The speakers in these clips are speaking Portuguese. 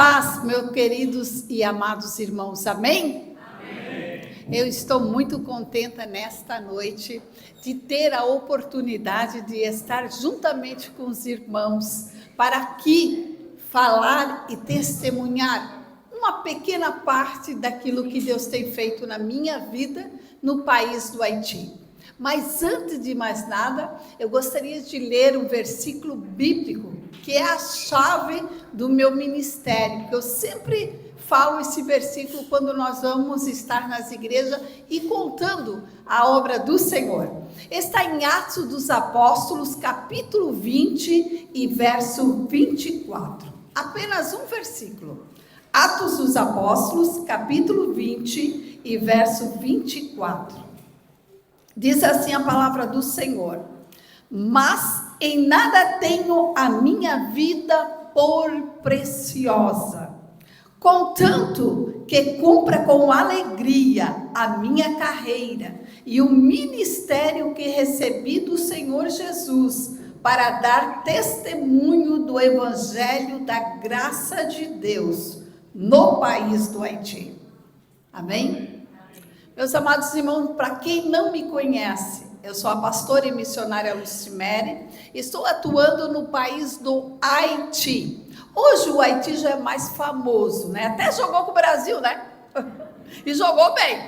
paz, meus queridos e amados irmãos, amém? Amém. Eu estou muito contenta nesta noite de ter a oportunidade de estar juntamente com os irmãos para aqui falar e testemunhar uma pequena parte daquilo que Deus tem feito na minha vida no país do Haiti. Mas antes de mais nada, eu gostaria de ler um versículo bíblico, que é a chave do meu ministério, que eu sempre falo esse versículo quando nós vamos estar nas igrejas e contando a obra do Senhor. Está em Atos dos Apóstolos, capítulo 20 e verso 24. Apenas um versículo. Atos dos Apóstolos, capítulo 20 e verso 24. Diz assim a palavra do Senhor: mas em nada tenho a minha vida por preciosa, contanto que cumpra com alegria a minha carreira e o ministério que recebi do Senhor Jesus, para dar testemunho do evangelho da graça de Deus no país do Haiti. Amém? Meus amados irmãos, para quem não me conhece, eu sou a pastora e missionária Lucimere, estou atuando no país do Haiti. Hoje o Haiti já é mais famoso, né? Até jogou com o Brasil, né? E jogou bem.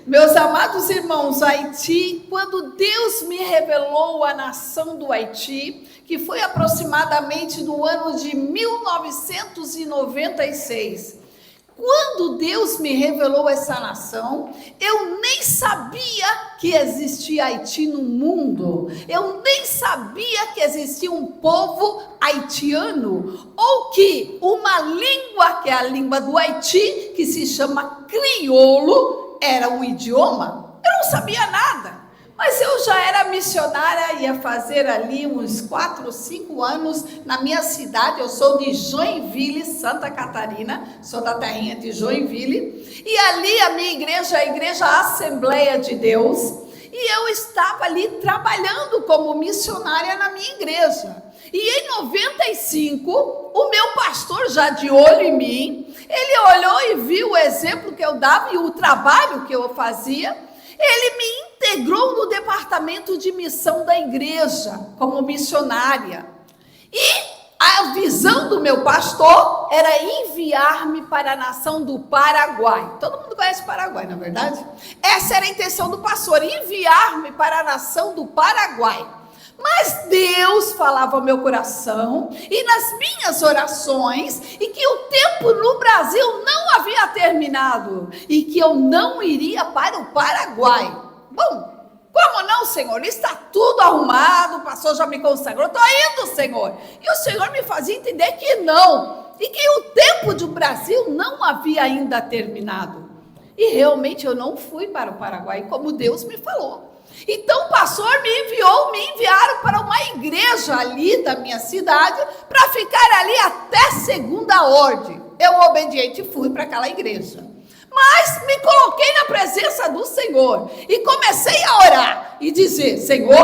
Meus amados irmãos, Haiti, quando Deus me revelou a nação do Haiti, que foi aproximadamente no ano de 1996, quando Deus me revelou essa nação, eu nem sabia que existia Haiti no mundo. Eu nem sabia que existia um povo haitiano, ou que uma língua, que é a língua do Haiti, que se chama crioulo, era um idioma. Eu não sabia nada. Mas eu já era missionária, ia fazer ali uns 4 ou 5 anos na minha cidade. Eu sou de Joinville, Santa Catarina, sou da terrinha de Joinville. E ali a minha igreja, a Igreja Assembleia de Deus, e eu estava ali trabalhando como missionária na minha igreja. E em 95, o meu pastor, já de olho em mim, ele olhou e viu o exemplo que eu dava e o trabalho que eu fazia. Ele me integrou no departamento de missão da igreja, como missionária. E a visão do meu pastor era enviar-me para a nação do Paraguai. Todo mundo conhece o Paraguai, não é verdade? Essa era a intenção do pastor, enviar-me para a nação do Paraguai. Mas Deus falava ao meu coração e nas minhas orações, e que o tempo no Brasil não havia terminado e que eu não iria para o Paraguai. Bom, como não, Senhor? Está tudo arrumado, o pastor já me consagrou, estou indo, Senhor. E o Senhor me fazia entender que não, e que o tempo do Brasil não havia ainda terminado. E realmente eu não fui para o Paraguai, como Deus me falou. Então o pastor me enviaram para uma igreja ali da minha cidade, para ficar ali até segunda ordem. Eu, obediente, fui para aquela igreja. Mas me coloquei na presença do Senhor e comecei a orar e dizer: Senhor,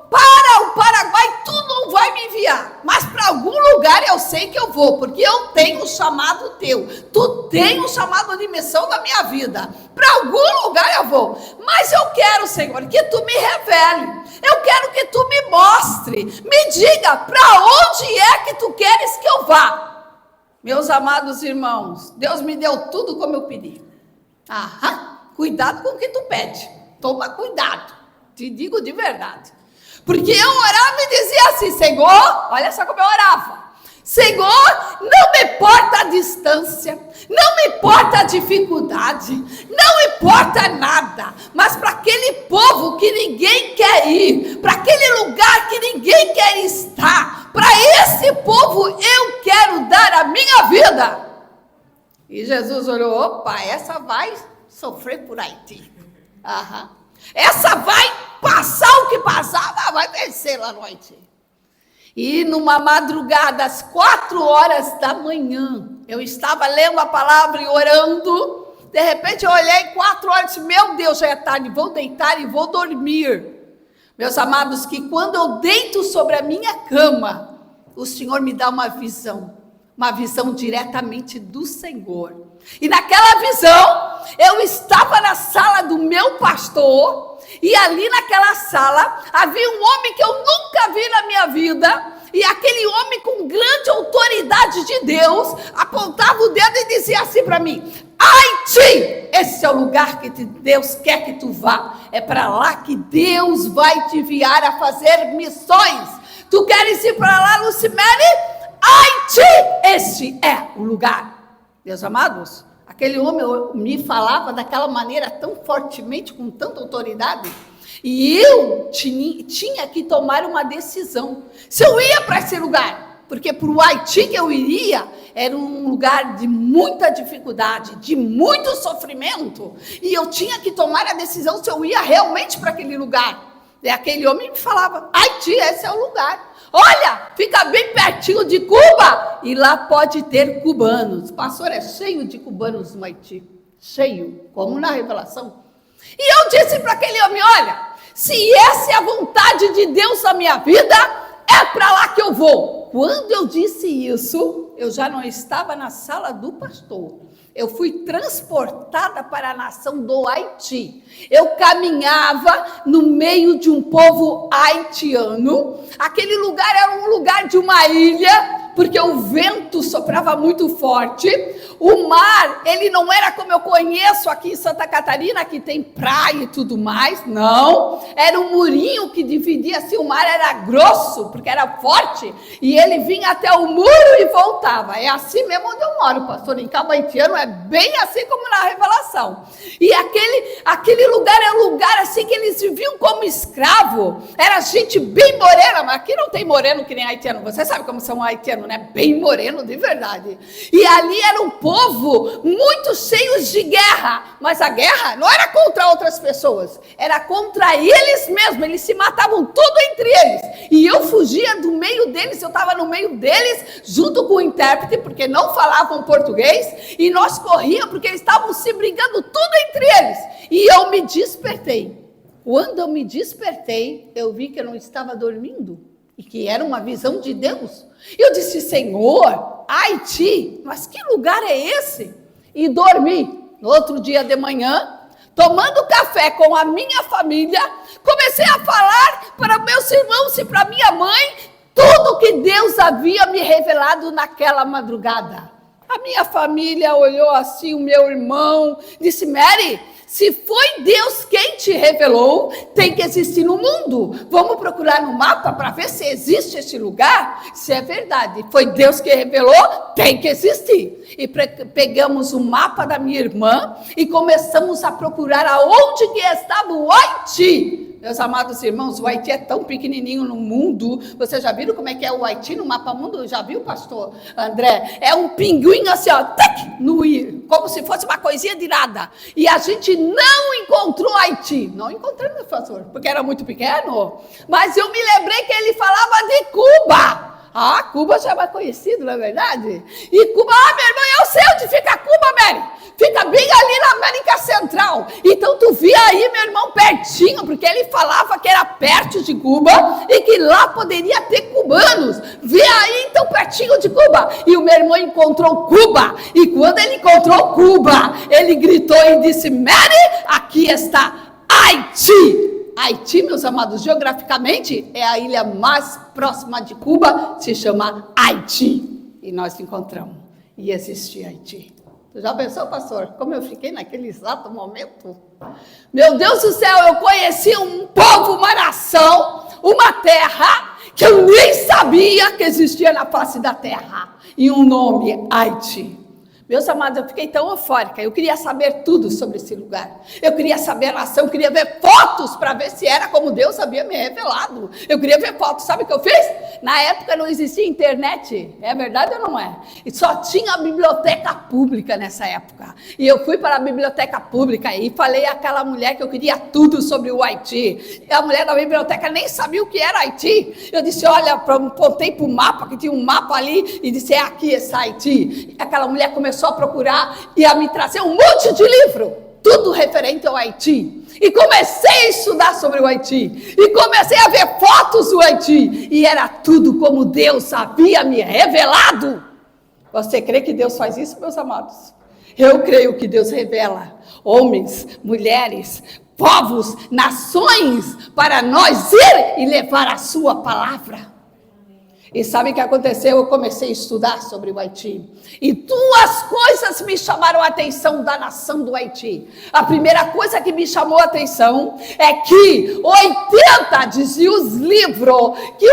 para o Paraguai tu não vai me enviar, mas para algum lugar eu sei que eu vou, porque eu tenho um chamado teu, tu tem um chamado de missão na minha vida, para algum lugar eu vou, mas eu quero, Senhor, que tu me revele, eu quero que tu me mostre, me diga para onde é que tu queres que eu vá. Meus amados irmãos, Deus me deu tudo como eu pedi. Cuidado com o que tu pede, toma cuidado, te digo de verdade. Porque eu orava e dizia assim: Senhor, olha só como eu orava. Senhor, não me importa a distância, não me importa a dificuldade, não importa nada, mas para aquele povo que ninguém quer ir, para aquele lugar que ninguém quer estar, para esse povo eu quero dar a minha vida. E Jesus olhou: opa, essa vai sofrer por Haiti. Essa vai passar o que passar, vai vencer lá no Haiti. E numa madrugada, às 4 horas da manhã, eu estava lendo a palavra e orando. De repente eu olhei 4 horas e disse: meu Deus, já é tarde, vou deitar e vou dormir. Meus amados, que quando eu deito sobre a minha cama, o Senhor me dá uma visão uma visão diretamente do Senhor. E naquela visão, eu estava na sala do meu pastor, e ali naquela sala havia um homem que eu nunca vi na minha vida, e aquele homem com grande autoridade de Deus apontava o dedo e dizia assim para mim: Haiti, esse é o lugar que Deus quer que tu vá, é para lá que Deus vai te enviar a fazer missões. Tu queres ir para lá, Lucimere? Haiti, este é o lugar. Meus amados, aquele homem me falava daquela maneira tão fortemente, com tanta autoridade, e eu tinha que tomar uma decisão, se eu ia para esse lugar, porque para o Haiti que eu iria, era um lugar de muita dificuldade, de muito sofrimento, e eu tinha que tomar a decisão se eu ia realmente para aquele lugar. E aquele homem me falava: Haiti, esse é o lugar. Olha, fica bem pertinho de Cuba, e lá pode ter cubanos. Pastor, é cheio de cubanos no Haiti, cheio, como na Revelação. E eu disse para aquele homem: olha, se essa é a vontade de Deus na minha vida, é para lá que eu vou. Quando eu disse isso, eu já não estava na sala do pastor. Eu fui transportada para a nação do Haiti. Eu caminhava no meio de um povo haitiano. Aquele lugar era um lugar de uma ilha, porque o vento soprava muito forte. O mar, ele não era como eu conheço aqui em Santa Catarina, que tem praia e tudo mais. Não, era um murinho que dividia assim, o mar era grosso, porque era forte, e ele vinha até o muro e voltava. É assim mesmo onde eu moro, pastor, em Cabo Haitiano, é bem assim como na Revelação. E aquele lugar é um lugar assim que eles viviam como escravo. Era gente bem morena, mas aqui não tem moreno que nem haitiano. Você sabe como são haitianos, né? Bem moreno de verdade. E ali era um povo muito cheio de guerra. Mas a guerra não era contra outras pessoas, era contra eles mesmos. Eles se matavam tudo entre eles. E eu fugia do meio deles, eu estava no meio deles, junto com o intérprete, porque não falavam português. E nós corríamos, porque eles estavam se brigando tudo entre eles. E eu me despertei. Quando eu me despertei, eu vi que eu não estava dormindo, e que era uma visão de Deus. Eu disse: Senhor, Haiti, mas que lugar é esse? E dormi. No outro dia de manhã, tomando café com a minha família, comecei a falar para meus irmãos e para minha mãe tudo que Deus havia me revelado naquela madrugada. A minha família olhou assim, o meu irmão disse: Mary, se foi Deus quem te revelou, tem que existir no mundo. Vamos procurar no mapa para ver se existe esse lugar? Se é verdade, foi Deus que revelou, tem que existir. E pegamos o mapa da minha irmã e começamos a procurar aonde que estava o Haiti. Meus amados irmãos, o Haiti é tão pequenininho no mundo. Vocês já viram como é que é o Haiti no mapa mundo? Já viu, pastor André? É um pinguinho assim, ó, como se fosse uma coisinha de nada. E a gente não encontrou Haiti. Não encontramos, pastor, porque era muito pequeno. Mas eu me lembrei que ele falava de Cuba. Ah, Cuba já é mais conhecido, não é verdade? E Cuba, meu irmão, eu sei onde fica Cuba, Mary. Fica bem ali na América Central. Então tu via aí, meu irmão, pertinho, porque ele falava que era perto de Cuba e que lá poderia ter cubanos. Vê aí, então, pertinho de Cuba. E o meu irmão encontrou Cuba. E quando ele encontrou Cuba, ele gritou e disse: Mary, aqui está Haiti. Haiti, meus amados, geograficamente é a ilha mais próxima de Cuba, se chama Haiti. E nós encontramos. E existia Haiti. Tu já pensou, pastor, como eu fiquei naquele exato momento? Meu Deus do céu, eu conheci um povo, uma nação, uma terra que eu nem sabia que existia na face da terra. E um nome, Haiti. Meus amados, eu fiquei tão eufórica, eu queria saber tudo sobre esse lugar. Eu queria saber a nação, eu queria ver fotos para ver se era como Deus havia me revelado. Eu queria ver fotos, sabe o que eu fiz? Na época não existia internet, é verdade ou não é? E só tinha a biblioteca pública nessa época. E eu fui para a biblioteca pública e falei àquela mulher que eu queria tudo sobre o Haiti. E a mulher da biblioteca nem sabia o que era Haiti. Eu disse: olha, apontei para o mapa, que tinha um mapa ali, e disse: é aqui esse Haiti. E aquela mulher começou a procurar e a me trazer um monte de livro, tudo referente ao Haiti. E comecei a estudar sobre o Haiti. E comecei a ver fotos do Haiti. E era tudo como Deus havia me revelado. Você crê que Deus faz isso, meus amados? Eu creio que Deus revela homens, mulheres, povos, nações, para nós ir e levar a sua palavra. E sabe o que aconteceu? Eu comecei a estudar sobre o Haiti. E duas coisas me chamaram a atenção da nação do Haiti. A primeira coisa que me chamou a atenção é que 80, dizia os livros, que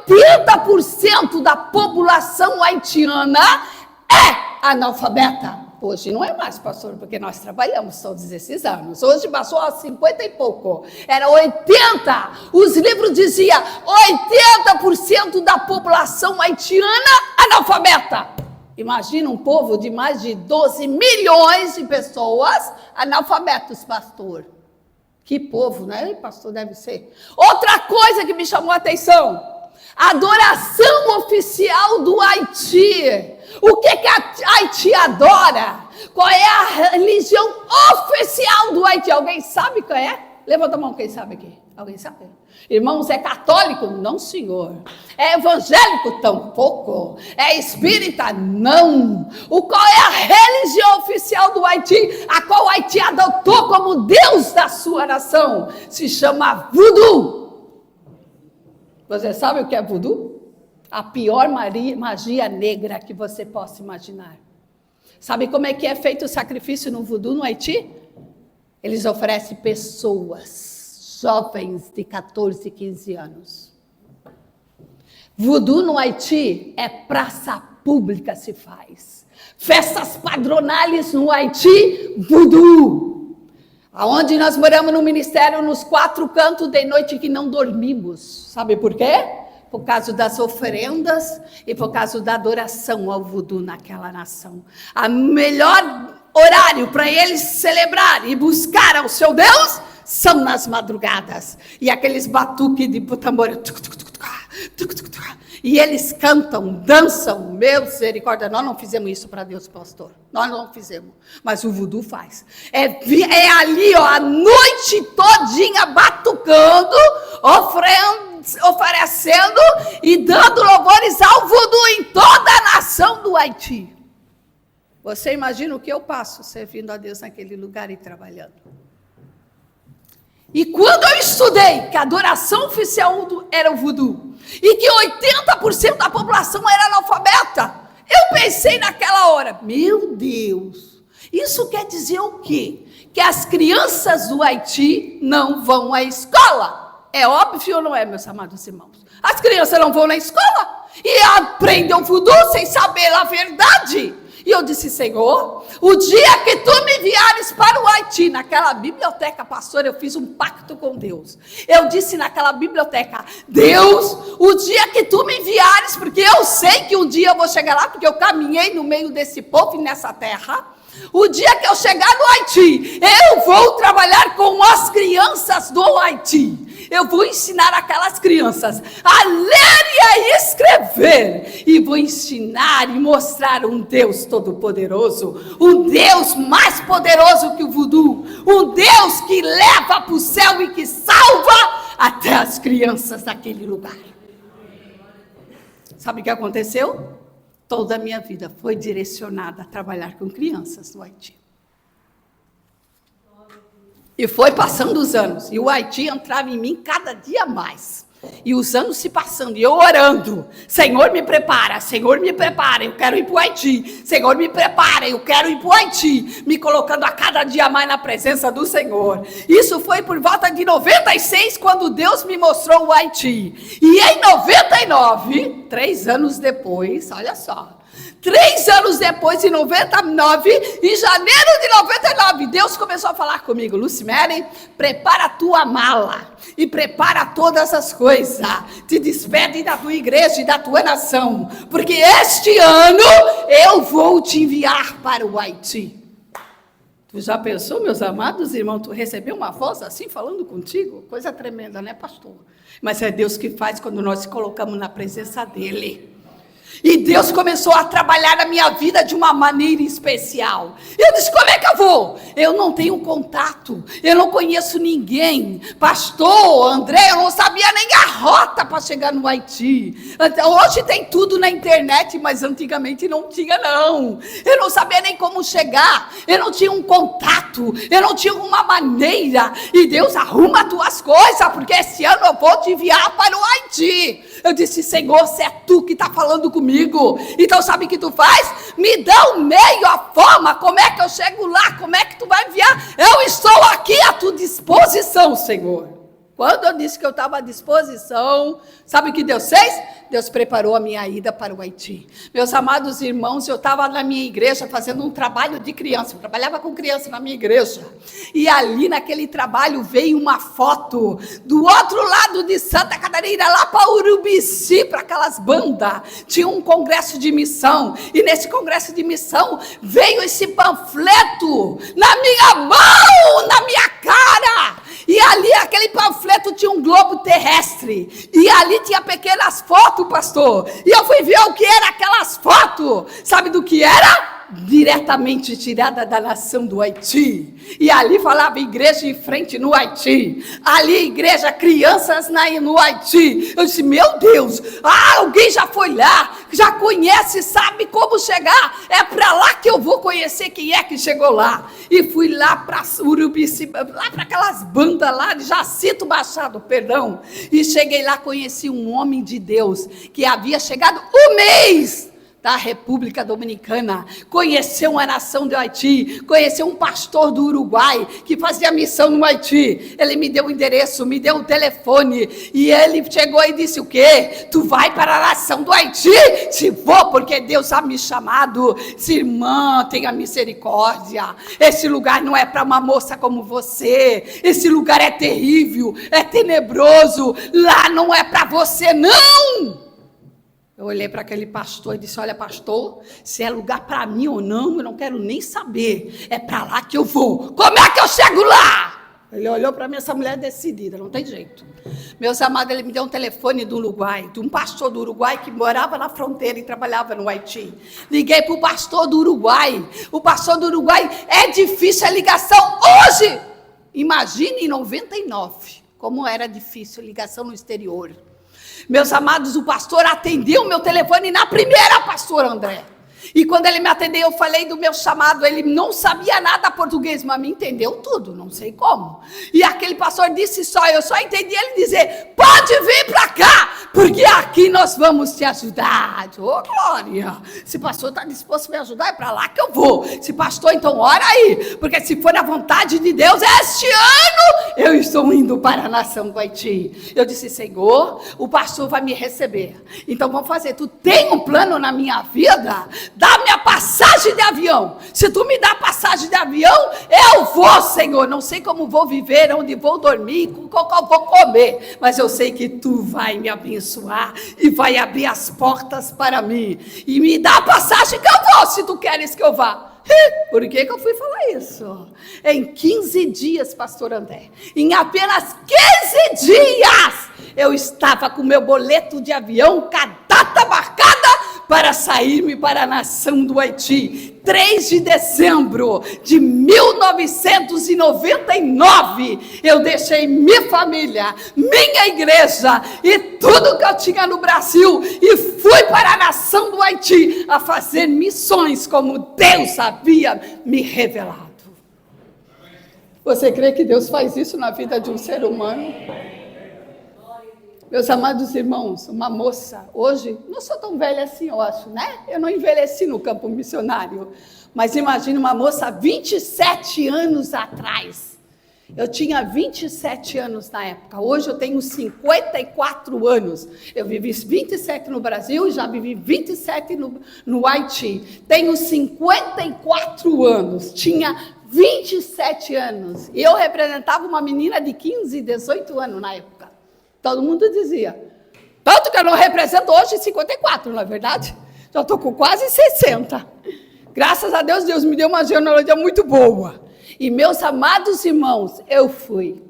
80% da população haitiana é analfabeta. Hoje não é mais, pastor, porque nós trabalhamos todos esses anos. Hoje passou a 50 e pouco. Era 80. Os livros diziam 80% da população haitiana analfabeta. Imagina um povo de mais de 12 milhões de pessoas analfabetos, pastor. Que povo, né, pastor, deve ser. Outra coisa que me chamou a atenção. A adoração oficial do Haiti. O que a Haiti adora? Qual é a religião oficial do Haiti? Alguém sabe qual é? Levanta a mão, quem sabe aqui? Alguém sabe? Irmãos, é católico? Não, senhor. É evangélico? Tampouco. É espírita? Não. Qual é a religião oficial do Haiti? A qual o Haiti adotou como Deus da sua nação? Se chama voodoo. Você sabe o que é voodoo? A pior magia negra que você possa imaginar. Sabe como é que é feito o sacrifício no voodoo no Haiti? Eles oferecem pessoas, jovens de 14, 15 anos. Voodoo no Haiti é praça pública se faz. Festas patronais no Haiti, voodoo. Aonde nós moramos no ministério, nos 4 cantos de noite que não dormimos. Sabe por quê? Por causa das oferendas e por causa da adoração ao voodoo naquela nação. A melhor horário para eles celebrar e buscar ao seu Deus são nas madrugadas. E aqueles batuques de tambor. E eles cantam, dançam. Meu misericórdia, nós não fizemos isso para Deus, pastor. Nós não fizemos. Mas o voodoo faz. É ali, ó, a noite todinha batucando, oferecendo e dando louvores ao voodoo em toda a nação do Haiti. Você imagina o que eu passo servindo a Deus naquele lugar e trabalhando. E quando eu estudei que a adoração oficial era o voodoo e que 80% da população era analfabeta, eu pensei naquela hora, meu Deus, isso quer dizer o quê? Que as crianças do Haiti não vão à escola. É óbvio ou não é, meus amados irmãos? As crianças não vão na escola e aprendem o voodoo sem saber a verdade. E eu disse, Senhor, o dia que tu me enviares para o Haiti, naquela biblioteca, pastor, eu fiz um pacto com Deus. Eu disse naquela biblioteca, Deus, o dia que tu me enviares, porque eu sei que um dia eu vou chegar lá, porque eu caminhei no meio desse povo e nessa terra. O dia que eu chegar no Haiti, eu vou trabalhar com as crianças do Haiti. Eu vou ensinar aquelas crianças a ler e a escrever. E vou ensinar e mostrar um Deus todo-poderoso. Um Deus mais poderoso que o voodoo. Um Deus que leva para o céu e que salva até as crianças daquele lugar. Sabe o que aconteceu? Toda a minha vida foi direcionada a trabalhar com crianças no Haiti. E foi passando os anos, e o Haiti entrava em mim cada dia mais. E os anos se passando, e eu orando, Senhor me prepara, eu quero ir para o Haiti. Senhor me prepara, eu quero ir para o Haiti. Me colocando a cada dia mais na presença do Senhor. Isso foi por volta de 96, quando Deus me mostrou o Haiti. E em 99, 3 anos depois, olha só. 3 anos depois, em 99, em janeiro de 99, Deus começou a falar comigo, Lucimere, prepara a tua mala e prepara todas as coisas, te despede da tua igreja e da tua nação, porque este ano eu vou te enviar para o Haiti. Tu já pensou, meus amados irmãos, tu recebeu uma voz assim falando contigo? Coisa tremenda, né, pastor? Mas é Deus que faz quando nós se colocamos na presença dele. E Deus começou a trabalhar na minha vida de uma maneira especial. Eu disse, como é que eu vou? Eu não tenho contato, eu não conheço ninguém. Pastor André, eu não sabia nem a rota para chegar no Haiti. Hoje tem tudo na internet, mas antigamente não tinha não. Eu não sabia nem como chegar, eu não tinha um contato, eu não tinha uma maneira. E Deus, arruma as tuas coisas, porque esse ano eu vou te enviar para o Haiti. Eu disse, Senhor, se é tu que está falando comigo, então sabe o que tu faz? Me dá o meio, a forma, como é que eu chego lá, como é que tu vai enviar? Eu estou aqui à tua disposição, Senhor. Quando eu disse que eu estava à disposição, sabe o que Deus fez? Deus preparou a minha ida para o Haiti. Meus amados irmãos, eu estava na minha igreja fazendo um trabalho de criança. Eu trabalhava com criança na minha igreja. E ali naquele trabalho veio uma foto do outro lado de Santa Catarina, lá para Urubici, para aquelas bandas. Tinha um congresso de missão. E nesse congresso de missão veio esse panfleto na minha mão, na minha cara. E ali aquele panfleto tinha um globo terrestre. E ali tinha pequenas fotos, pastor. E eu fui ver o que era aquelas fotos. Sabe do que era? Diretamente tirada da nação do Haiti. E ali falava igreja em frente no Haiti. Ali igreja, crianças no Haiti. Eu disse, meu Deus, alguém já foi lá, já conhece, sabe como chegar. É para lá que eu vou conhecer quem é que chegou lá. E fui lá para Urubici, lá para aquelas bandas lá de Jacinto Machado, perdão. E cheguei lá, conheci um homem de Deus que havia chegado um mês da República Dominicana, conheceu a nação do Haiti, conheceu um pastor do Uruguai, que fazia missão no Haiti. Ele me deu o endereço, me deu o telefone, e ele chegou e disse o quê? Tu vai para a nação do Haiti? Se vou, porque Deus ha me chamado. Se irmã, tenha misericórdia, esse lugar não é para uma moça como você, esse lugar é terrível, é tenebroso, lá não é para você, não! Eu olhei para aquele pastor e disse, olha pastor, se é lugar para mim ou não, eu não quero nem saber, é para lá que eu vou. Como é que eu chego lá? Ele olhou para mim, essa mulher decidida, não tem jeito. Meus amados, ele me deu um telefone do Uruguai, de um pastor do Uruguai que morava na fronteira e trabalhava no Haiti. Liguei para o pastor do Uruguai. O pastor do Uruguai, é difícil a ligação hoje. Imagine em 99, como era difícil a ligação no exterior. Meus amados, o pastor atendeu o meu telefone na primeira, pastor André. E quando ele me atendeu, eu falei do meu chamado. Ele não sabia nada português, mas me entendeu tudo, não sei como. E aquele pastor disse eu só entendi ele dizer, pode vir para cá, porque aqui nós vamos te ajudar. Ô, glória, se pastor está disposto a me ajudar, é para lá que eu vou. Se pastor, então ora aí, porque se for a vontade de Deus, este ano eu estou indo para a nação do Haiti. Eu disse, Senhor, o pastor vai me receber. Então vamos fazer, tu tem um plano na minha vida? Dá-me a passagem de avião. Se tu me dá passagem de avião, eu vou, Senhor. Não sei como vou viver, onde vou dormir, com qual vou comer. Mas eu sei que tu vai me abençoar e vai abrir as portas para mim. E me dá a passagem que eu vou, se tu queres que eu vá. Por que eu fui falar isso? Em 15 dias, pastor André, em apenas 15 dias, eu estava com meu boleto de avião, com a data marcada para sair-me para a nação do Haiti. 3 de dezembro de 1999, eu deixei minha família, minha igreja e tudo que eu tinha no Brasil e fui para a nação do Haiti a fazer missões como Deus havia me revelado. Você crê que Deus faz isso na vida de um ser humano? Meus amados irmãos, uma moça, hoje, não sou tão velha assim, eu acho, né? Eu não envelheci no campo missionário, mas imagina uma moça 27 anos atrás. Eu tinha 27 anos na época, hoje eu tenho 54 anos. Eu vivi 27 no Brasil e já vivi 27 no Haiti. Tenho 54 anos, tinha 27 anos. E eu representava uma menina de 15, 18 anos na época. Todo mundo dizia. Tanto que eu não represento hoje 54, não é verdade? Já estou com quase 60. Graças a Deus, Deus me deu uma genealogia muito boa. E meus amados irmãos, eu fui.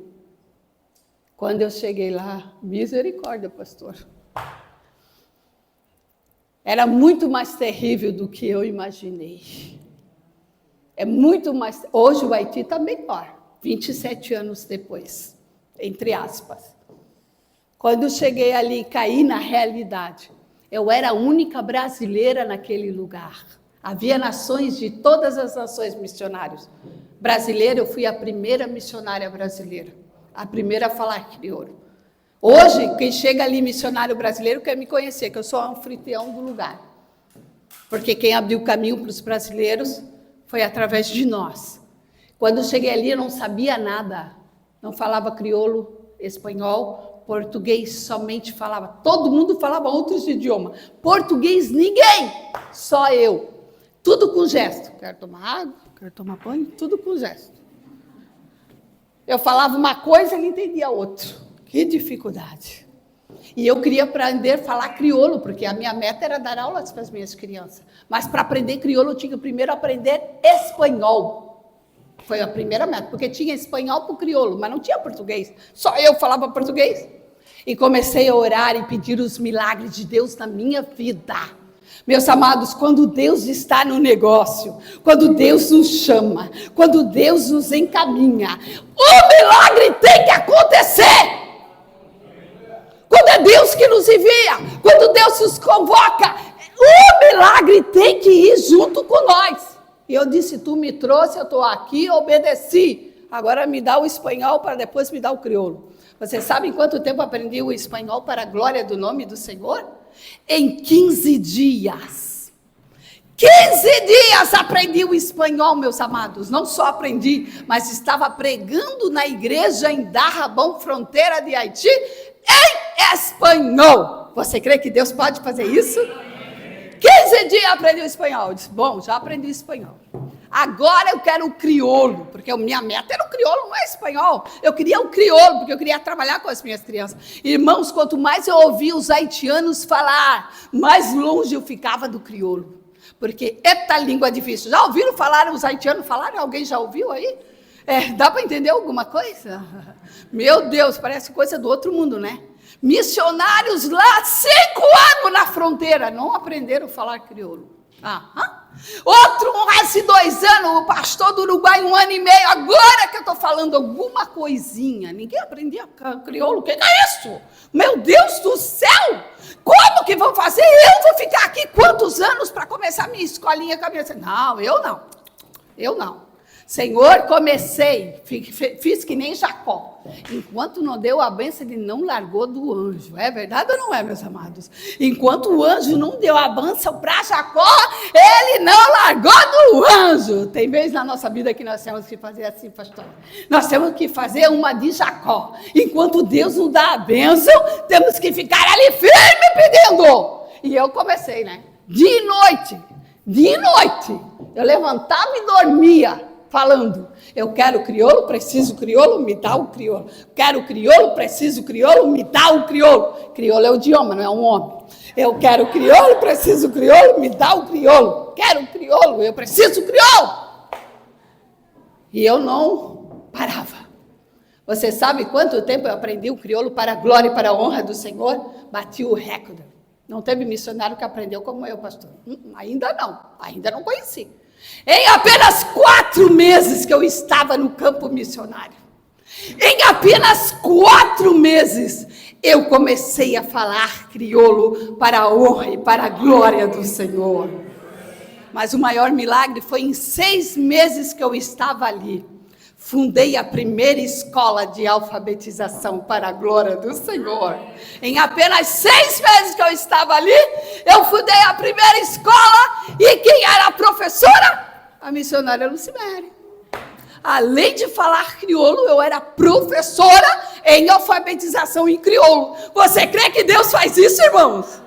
Quando eu cheguei lá, misericórdia, pastor. Era muito mais terrível do que eu imaginei. É muito mais... Hoje o Haiti está melhor, 27 anos depois, entre aspas. Quando eu cheguei ali e caí na realidade, eu era a única brasileira naquele lugar. Havia nações de todas as nações missionários. Brasileira, eu fui a primeira missionária brasileira, a primeira a falar crioulo. Hoje, quem chega ali, missionário brasileiro, quer me conhecer, que eu sou anfitrião do lugar. Porque quem abriu o caminho para os brasileiros foi através de nós. Quando eu cheguei ali, eu não sabia nada. Não falava crioulo, espanhol, português somente falava. Todo mundo falava outros idiomas. Português, ninguém, só eu. Tudo com gesto. Quero tomar água, quero tomar banho, tudo com gesto. Eu falava uma coisa, ele entendia outra. Que dificuldade. E eu queria aprender a falar crioulo, porque a minha meta era dar aulas para as minhas crianças. Mas para aprender crioulo, eu tinha que primeiro aprender espanhol. Foi a primeira meta, porque tinha espanhol para o crioulo, mas não tinha português. Só eu falava português. E comecei a orar e pedir os milagres de Deus na minha vida. Meus amados, quando Deus está no negócio, quando Deus nos chama, quando Deus nos encaminha, o milagre tem que acontecer. Quando é Deus que nos envia, quando Deus nos convoca, o milagre tem que ir junto com nós. E eu disse, tu me trouxe, eu estou aqui, obedeci. Agora me dá o espanhol para depois me dar o crioulo. Você sabe em quanto tempo eu aprendi o espanhol para a glória do nome do Senhor? Em 15 dias. 15 dias aprendi o espanhol, meus amados. Não só aprendi, mas estava pregando na igreja em Dajabón, fronteira de Haiti, em espanhol. Você crê que Deus pode fazer isso? 15 dias aprendi o espanhol. Eu disse, bom, já aprendi o espanhol. Agora eu quero o crioulo, porque a minha meta era o crioulo, não é espanhol. Eu queria o crioulo, porque eu queria trabalhar com as minhas crianças. Irmãos, quanto mais eu ouvia os haitianos falar, mais longe eu ficava do crioulo. Porque eita língua difícil. Já ouviram falar, os haitianos falaram? Alguém já ouviu aí? Dá para entender alguma coisa? Meu Deus, parece coisa do outro mundo, né? Missionários lá, 5 anos na fronteira, não aprenderam a falar crioulo. Outro, mais de 2 anos, o pastor do Uruguai, 1 ano e meio, agora que eu estou falando alguma coisinha. Ninguém aprendia crioulo, o que é isso? Meu Deus do céu! Como que vão fazer? Eu vou ficar aqui quantos anos para começar a minha escolinha com a minha... Não, eu não. Senhor, comecei, fiz que nem Jacó. Enquanto não deu a bênção, ele não largou do anjo. É verdade ou não é, meus amados? Enquanto o anjo não deu a bênção para Jacó, ele não largou do anjo. Tem vezes na nossa vida que nós temos que fazer assim, pastor. Nós temos que fazer uma de Jacó. Enquanto Deus não dá a bênção, temos que ficar ali firme pedindo. E eu comecei, né? De noite, eu levantava e dormia. Falando, eu quero crioulo, preciso crioulo, me dá o crioulo. Quero crioulo, preciso crioulo, me dá o crioulo. Crioulo é o idioma, não é um homem. Eu quero crioulo, preciso crioulo, me dá o crioulo. Quero crioulo, eu preciso crioulo. E eu não parava. Você sabe quanto tempo eu aprendi o crioulo para a glória e para a honra do Senhor? Bati o recorde. Não teve missionário que aprendeu como eu, pastor. Ainda não conheci. Em apenas 4 meses que eu estava no campo missionário, em apenas 4 meses, eu comecei a falar crioulo para a honra e para a glória do Senhor. Mas o maior milagre foi em 6 meses que eu estava ali. Fundei a primeira escola de alfabetização para a glória do Senhor. Em apenas 6 meses que eu estava ali, eu fundei a primeira escola. E quem era a professora? A missionária Lucimere. Além de falar crioulo, eu era professora em alfabetização em crioulo. Você crê que Deus faz isso, irmãos?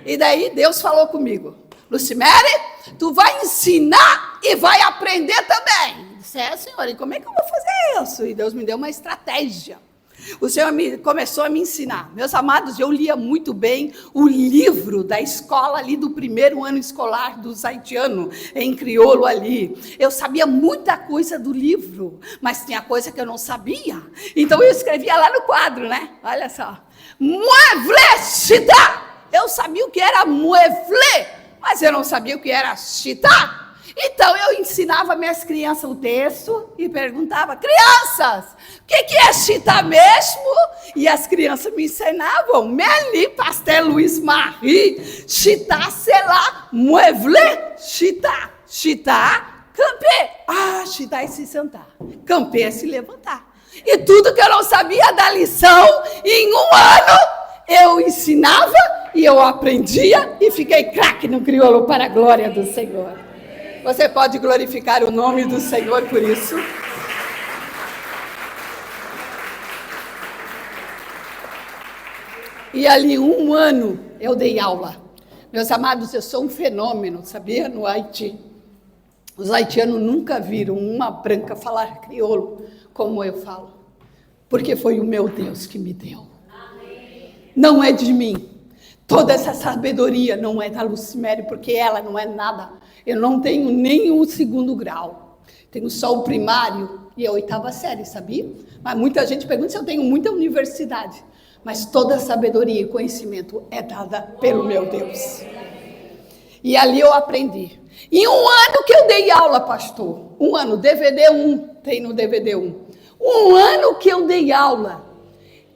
E daí Deus falou comigo. Lucimere, tu vai ensinar e vai aprender também. Senhor, e como é que eu vou fazer isso? E Deus me deu uma estratégia. O Senhor começou a me ensinar. Meus amados, eu lia muito bem o livro da escola ali do 1º ano escolar dos haitianos, em crioulo ali. Eu sabia muita coisa do livro, mas tinha coisa que eu não sabia. Então eu escrevia lá no quadro, né? Olha só. Eu sabia o que era muevlé, mas eu não sabia o que era chitá. Então eu ensinava minhas crianças o texto e perguntava: crianças, o que é chitá mesmo? E as crianças me ensinavam: Meli, pastel Luiz Marie, chitá, sei lá, muevlé, chitá, chitá, campé. Ah, chitá é se sentar, campé é se levantar. E tudo que eu não sabia da lição, em um ano eu ensinava e eu aprendia e fiquei craque no crioulo para a glória do Senhor. Você pode glorificar o nome do Senhor por isso? E ali, um ano, eu dei aula. Meus amados, eu sou um fenômeno, sabia? No Haiti. Os haitianos nunca viram uma branca falar crioulo como eu falo. Porque foi o meu Deus que me deu. Não é de mim. Toda essa sabedoria não é da Lucimere, porque ela não é nada. Eu não tenho nenhum segundo grau. Tenho só o primário e a 8ª série, sabia? Mas muita gente pergunta se eu tenho muita universidade. Mas toda a sabedoria e conhecimento é dada pelo meu Deus. E ali eu aprendi. Em um ano que eu dei aula, pastor. Um ano, DVD 1, tem no DVD 1. Um ano que eu dei aula.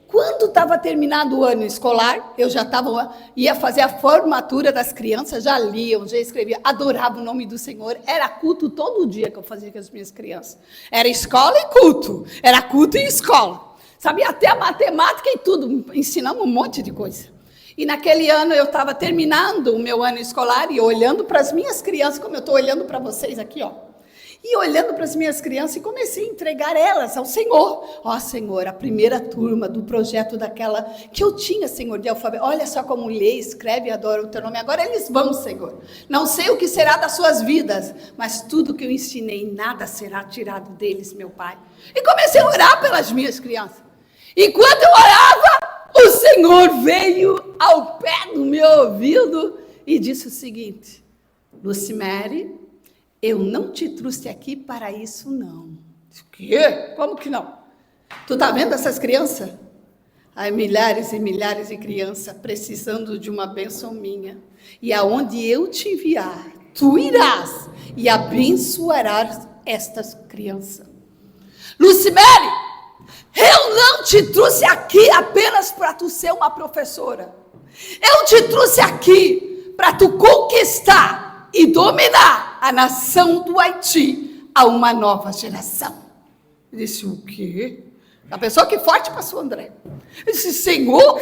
Quando estava terminado o ano escolar, eu já ia fazer a formatura das crianças, já liam, já escrevia, adorava o nome do Senhor, era culto todo dia que eu fazia com as minhas crianças. Era escola e culto, era culto e escola. Sabia até a matemática e tudo, ensinamos um monte de coisa. E naquele ano eu estava terminando o meu ano escolar e olhando para as minhas crianças, como eu estou olhando para vocês aqui, ó. E olhando para as minhas crianças e comecei a entregar elas ao Senhor. Ó, Senhor, a primeira turma do projeto daquela que eu tinha, Senhor, de alfabeto. Olha só como lê, escreve e adora o teu nome. Agora eles vão, Senhor. Não sei o que será das suas vidas, mas tudo que eu ensinei, nada será tirado deles, meu Pai. E comecei a orar pelas minhas crianças. E quando eu orava, o Senhor veio ao pé do meu ouvido e disse o seguinte: Lucimere, eu não te trouxe aqui para isso, não. O quê? Como que não? Tu tá vendo essas crianças? Há milhares e milhares de crianças precisando de uma bênção minha. E aonde eu te enviar, tu irás e abençoarás estas crianças. Lucimere, eu não te trouxe aqui apenas para tu ser uma professora. Eu te trouxe aqui para tu conquistar e dominar a nação do Haiti a uma nova geração. Eu disse: o quê? A pessoa que forte passou, André. Eu disse: Senhor,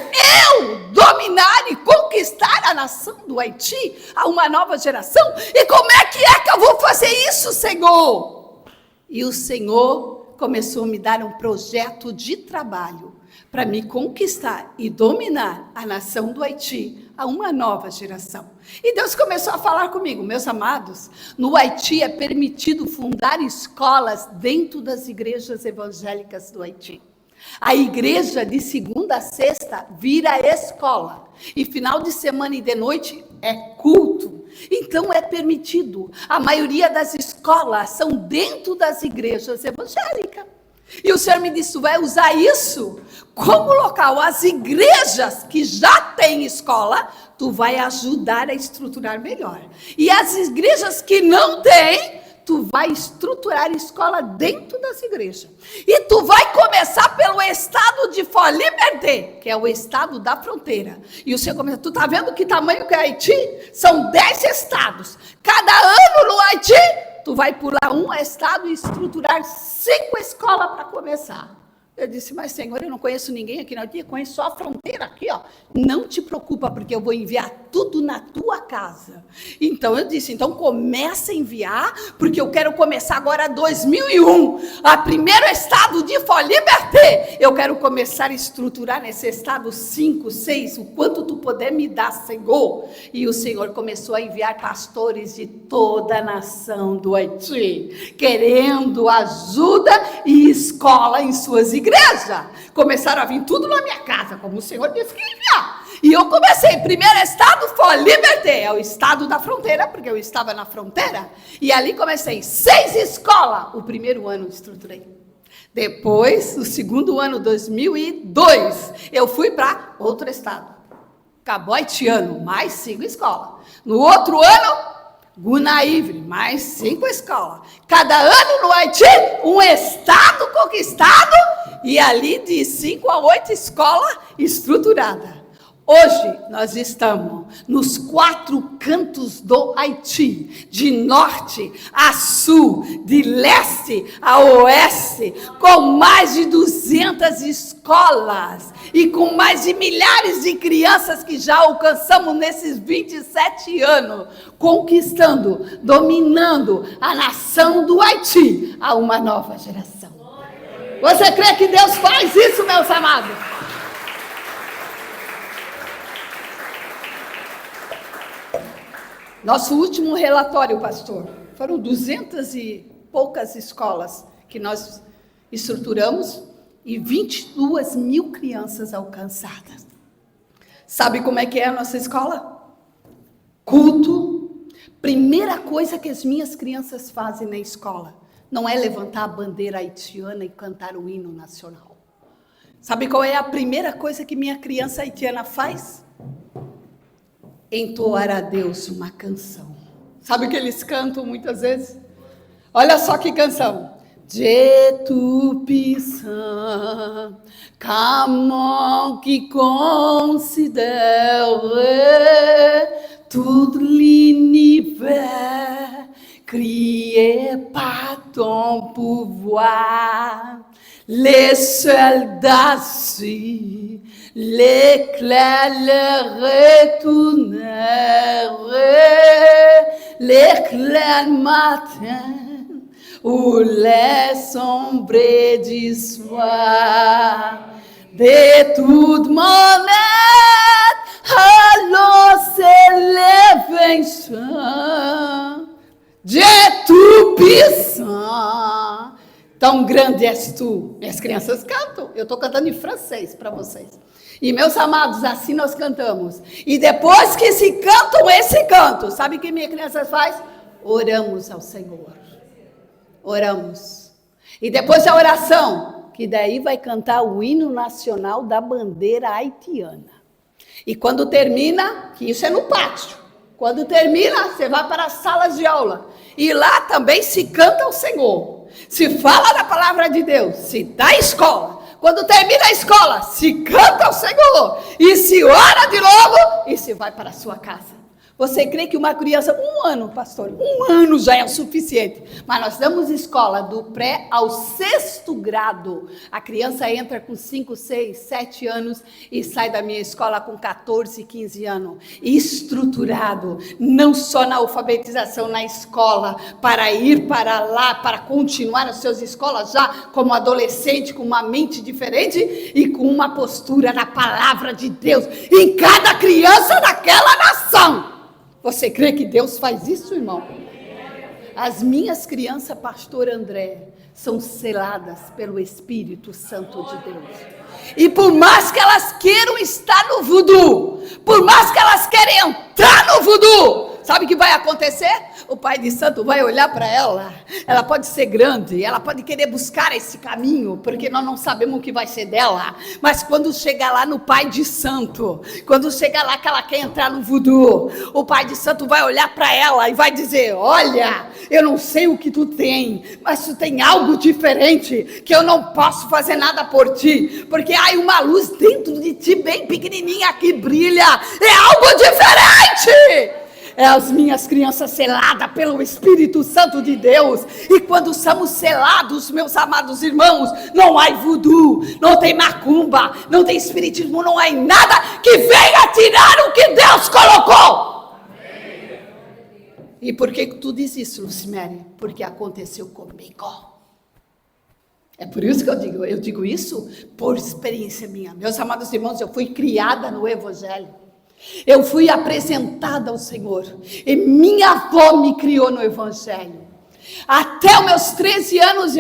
eu dominar e conquistar a nação do Haiti a uma nova geração? E como é que eu vou fazer isso, Senhor? E o Senhor começou a me dar um projeto de trabalho para me conquistar e dominar a nação do Haiti a uma nova geração. E Deus começou a falar comigo: meus amados, no Haiti é permitido fundar escolas dentro das igrejas evangélicas do Haiti. A igreja de segunda a sexta vira escola. E final de semana e de noite é culto. Então é permitido. A maioria das escolas são dentro das igrejas evangélicas. E o Senhor me disse: tu vai usar isso como local. As igrejas que já têm escola, tu vai ajudar a estruturar melhor. E as igrejas que não têm, tu vai estruturar escola dentro das igrejas. E tu vai começar pelo estado de Fort-Liberté, que é o estado da fronteira. E o Senhor começa: tu tá vendo que tamanho que é Haiti? São 10 estados. Cada ano no Haiti, tu vai pular um estado e estruturar 5 escolas para começar. Eu disse: mas Senhor, eu não conheço ninguém aqui na Haiti, eu conheço só a fronteira aqui, ó. Não te preocupa, porque eu vou enviar tudo na tua casa. Então eu disse: então começa a enviar, porque eu quero começar agora 2001, a primeiro estado de Fort-Liberté. Eu quero começar a estruturar nesse estado 5, 6, o quanto tu puder me dar, Senhor. E o Senhor começou a enviar pastores de toda a nação do Haiti, querendo ajuda e escola em suas igrejas. Começaram a vir tudo na minha casa, como o Senhor disse que ia enviar. E eu comecei, primeiro estado foi Liberté, é o estado da fronteira, porque eu estava na fronteira. E ali comecei 6 escolas, o primeiro ano estruturei. Depois, o segundo ano, 2002, eu fui para outro estado. acabou haitiano, mais 5 escolas. No outro ano, Gunaívre, mais 5 escolas. Cada ano no Haiti, um estado conquistado e ali de 5 a 8 escolas estruturadas. Hoje nós estamos nos 4 cantos do Haiti, de norte a sul, de leste a oeste, com mais de 200 escolas e com mais de milhares de crianças que já alcançamos nesses 27 anos, conquistando, dominando a nação do Haiti a uma nova geração. Você crê que Deus faz isso, meus amados? Nosso último relatório, pastor, foram 200 e poucas escolas que nós estruturamos e 22 mil crianças alcançadas. Sabe como é que é a nossa escola? Culto. Primeira coisa que as minhas crianças fazem na escola não é levantar a bandeira haitiana e cantar o hino nacional. Sabe qual é a primeira coisa que minha criança haitiana faz? Entoar a Deus uma canção. Sabe o que eles cantam muitas vezes? Olha só que canção. Je tu puissant, comment qui considère tout l'univers, crié par ton pouvoir, les soldats, l'éclair le retournerait, l'éclair matin, ou les sombres du soir, de toute monnaie, allons s'élève un chant, Dieu tout-puissant, tão grande és tu. Minhas crianças cantam, eu estou cantando em francês para vocês. E meus amados, assim nós cantamos. E depois que se cantam esse canto, sabe o que minha criança faz? Oramos ao Senhor. Oramos. E depois da oração, que daí vai cantar o hino nacional da bandeira haitiana. E quando termina, que isso é no pátio. Quando termina, você vai para as salas de aula. E lá também se canta ao Senhor. Se fala da palavra de Deus, se dá escola. Quando termina a escola, se canta ao Senhor. E se ora de novo e se vai para a sua casa. Você crê que uma criança, 1 ano, pastor, 1 ano já é o suficiente. Mas nós damos escola do pré ao 6º grado. A criança entra com 5, 6, 7 anos e sai da minha escola com 14, 15 anos. Estruturado, não só na alfabetização na escola, para ir para lá, para continuar as suas escolas já como adolescente, com uma mente diferente e com uma postura na palavra de Deus em cada criança daquela nação. Você crê que Deus faz isso, irmão? As minhas crianças, pastor André, são seladas pelo Espírito Santo de Deus. E por mais que elas queiram estar no voodoo, por mais que elas querem entrar no voodoo, sabe o que vai acontecer? O Pai de Santo vai olhar para ela, ela pode ser grande, ela pode querer buscar esse caminho, porque nós não sabemos o que vai ser dela, mas quando chegar lá no Pai de Santo, quando chegar lá que ela quer entrar no voodoo, o Pai de Santo vai olhar para ela e vai dizer, olha, eu não sei o que tu tem, mas tu tem algo diferente, que eu não posso fazer nada por ti, porque há uma luz dentro de ti, bem pequenininha, que brilha, é algo diferente. É as minhas crianças seladas pelo Espírito Santo de Deus. E quando somos selados, meus amados irmãos, não há voodoo, não tem macumba, não tem espiritismo, não há nada que venha tirar o que Deus colocou. Amém. E por que tu diz isso, Lucimere? Porque aconteceu comigo. É por isso que eu digo isso por experiência minha. Meus amados irmãos, eu fui criada no Evangelho. Eu fui apresentada ao Senhor, e minha avó me criou no Evangelho. Até os meus 13 anos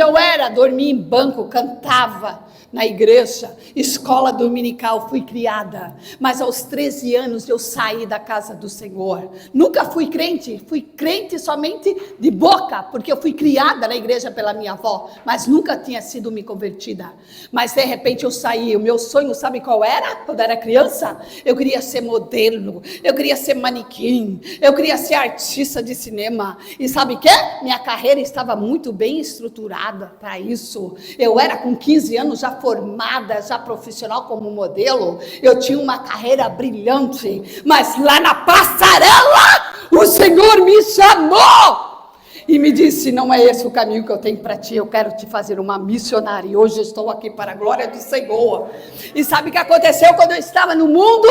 dormia em banco, cantava na igreja, escola dominical, fui criada. Mas aos 13 anos eu saí da casa do Senhor. Nunca fui crente somente de boca, porque eu fui criada na igreja pela minha avó, mas nunca tinha sido me convertida. Mas de repente eu saí, o meu sonho, sabe qual era? Quando era criança, eu queria ser modelo, eu queria ser manequim, eu queria ser artista de cinema. E sabe o que? Minha carreira estava muito bem estruturada para isso. Eu era com 15 anos já formada, já profissional como modelo, eu tinha uma carreira brilhante, mas lá na passarela, o Senhor me chamou e me disse, não é esse o caminho que eu tenho para ti, eu quero te fazer uma missionária, e hoje estou aqui para a glória do Senhor. E sabe o que aconteceu quando eu estava no mundo?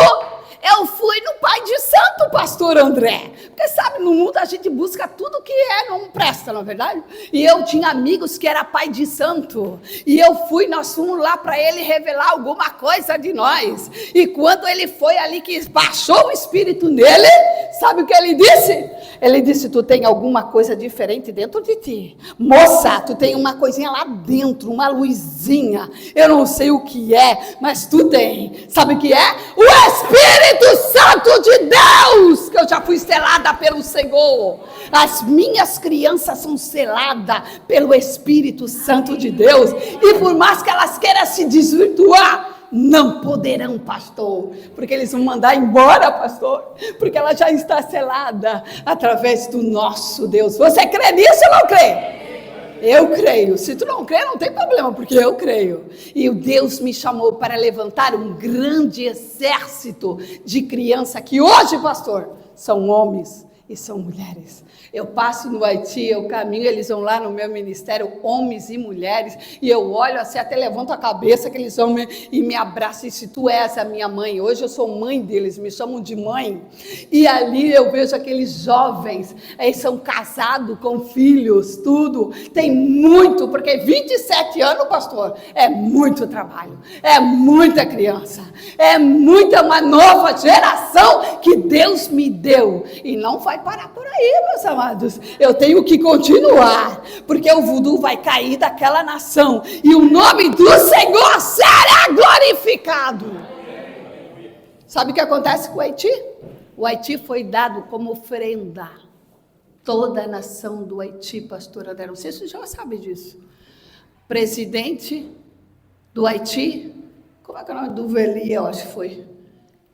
Eu fui no Pai de Santo, pastor André. Porque sabe, no mundo a gente busca tudo que não presta, não é verdade? E eu tinha amigos que era Pai de Santo. E nós fomos lá para ele revelar alguma coisa de nós. E quando ele foi ali que baixou o Espírito nele, sabe o que ele disse? Ele disse, tu tem alguma coisa diferente dentro de ti. Moça, tu tem uma coisinha lá dentro, uma luzinha. Eu não sei o que é, mas tu tem. Sabe o que é? O Espírito Santo de Deus, que eu já fui selada pelo Senhor. As minhas crianças são seladas pelo Espírito Santo de Deus. E por mais que elas queiram se desvirtuar, não poderão, pastor, porque eles vão mandar embora, pastor, porque ela já está selada através do nosso Deus. Você crê nisso ou não crê? Eu creio. Se tu não crê, não tem problema, porque eu creio. E o Deus me chamou para levantar um grande exército de criança que hoje, pastor, são homens e são mulheres. Eu passo no Haiti, eu caminho, eles vão lá no meu ministério, homens e mulheres, e eu olho assim, até levanto a cabeça, aqueles homens, e me abraçam, e se tu és a minha mãe, hoje eu sou mãe deles, me chamam de mãe, e ali eu vejo aqueles jovens, eles são casados com filhos, tudo, tem muito, porque 27 anos, pastor, é muito trabalho, é muita criança, uma nova geração que Deus me deu, e não vai parar por aí, meus amados. Eu tenho que continuar, porque o voodoo vai cair daquela nação, e o nome do Senhor será glorificado. Sabe o que acontece com o Haiti? O Haiti foi dado como oferenda. Toda a nação do Haiti, pastor André, não sei se você já sabe disso. Presidente do Haiti, como é que é o nome? Duvalier, eu acho que foi.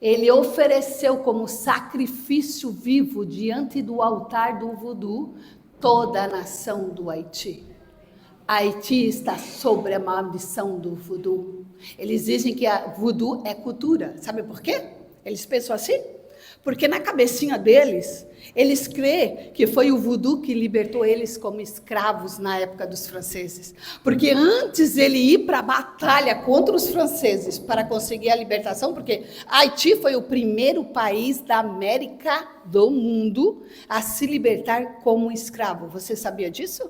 Ele ofereceu como sacrifício vivo diante do altar do voodoo toda a nação do Haiti. Haiti está sob a maldição do voodoo. Eles dizem que a voodoo é cultura. Sabe por quê? Eles pensam assim? Porque na cabecinha deles, eles creem que foi o voodoo que libertou eles como escravos na época dos franceses. Porque antes ele ir para a batalha contra os franceses para conseguir a libertação, porque Haiti foi o primeiro país da América do mundo a se libertar como escravo. Você sabia disso?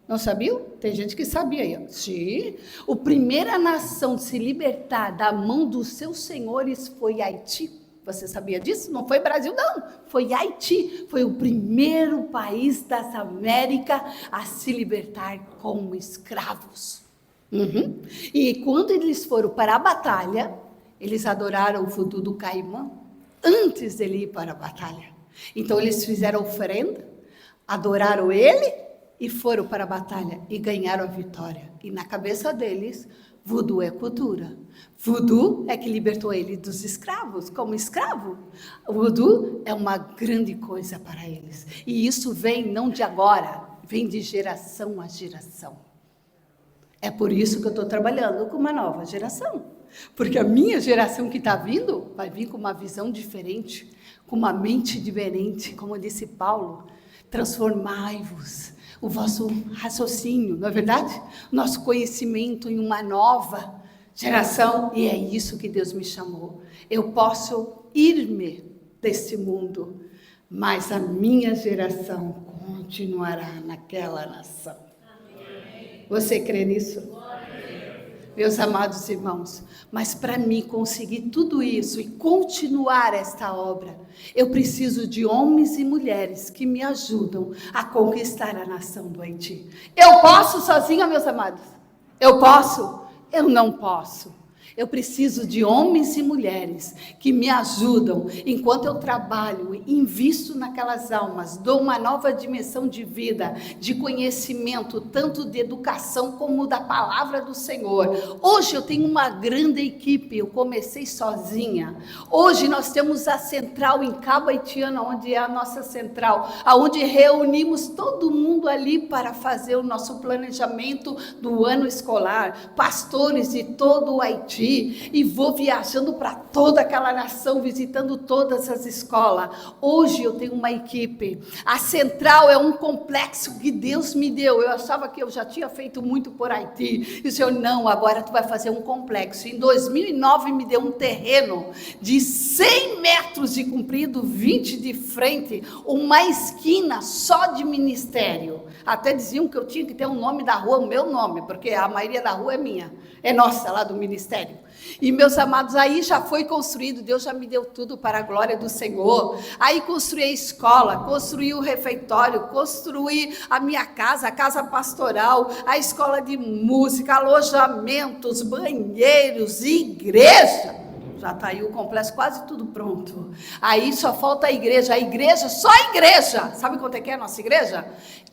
Não sabia? Tem gente que sabia aí. Sim. A primeira nação a se libertar da mão dos seus senhores foi Haiti. Você sabia disso? Não foi Brasil, não. Foi Haiti. Foi o primeiro país das Américas a se libertar como escravos. E quando eles foram para a batalha, eles adoraram o voodoo do Caimã antes dele ir para a batalha. Então eles fizeram oferenda, adoraram ele e foram para a batalha e ganharam a vitória. E na cabeça deles, voodoo é cultura. Voodoo é que libertou ele dos escravos, como escravo. O voodoo é uma grande coisa para eles. E isso vem não de agora, vem de geração a geração. É por isso que eu estou trabalhando com uma nova geração. Porque a minha geração que está vindo, vai vir com uma visão diferente, com uma mente diferente, como disse Paulo. Transformai-vos o vosso raciocínio, não é verdade? Nosso conhecimento em uma nova geração, e é isso que Deus me chamou. Eu posso ir-me desse mundo, mas a minha geração continuará naquela nação. Amém. Você crê nisso? Meus amados irmãos, mas para mim conseguir tudo isso e continuar esta obra, eu preciso de homens e mulheres que me ajudam a conquistar a nação do Haiti. Eu posso sozinha, meus amados? Eu posso? Eu não posso. Eu preciso de homens e mulheres que me ajudam enquanto eu trabalho, invisto naquelas almas, dou uma nova dimensão de vida, de conhecimento, tanto de educação como da palavra do Senhor. Hoje eu tenho uma grande equipe, eu comecei sozinha. Hoje nós temos a central em Cabo Haitiano, onde é a nossa central, onde reunimos todo mundo ali para fazer o nosso planejamento do ano escolar, pastores de todo o Haiti, e vou viajando para toda aquela nação, visitando todas as escolas. Hoje eu tenho uma equipe. A central é um complexo que Deus me deu. Eu achava que eu já tinha feito muito por Haiti. E o Senhor, não, agora tu vai fazer um complexo. Em 2009 me deu um terreno de 100 metros de comprido, 20 de frente, uma esquina só de ministério. Até diziam que eu tinha que ter um nome da rua, o meu nome, porque a maioria da rua é minha, é nossa, lá do ministério. E meus amados, aí já foi construído, Deus já me deu tudo para a glória do Senhor. Aí construí a escola, construí o refeitório, construí a minha casa, a casa pastoral, a escola de música, alojamentos, banheiros, igreja. Já está aí o complexo quase tudo pronto. Aí só falta a igreja, só a igreja. Sabe quanto é que é a nossa igreja?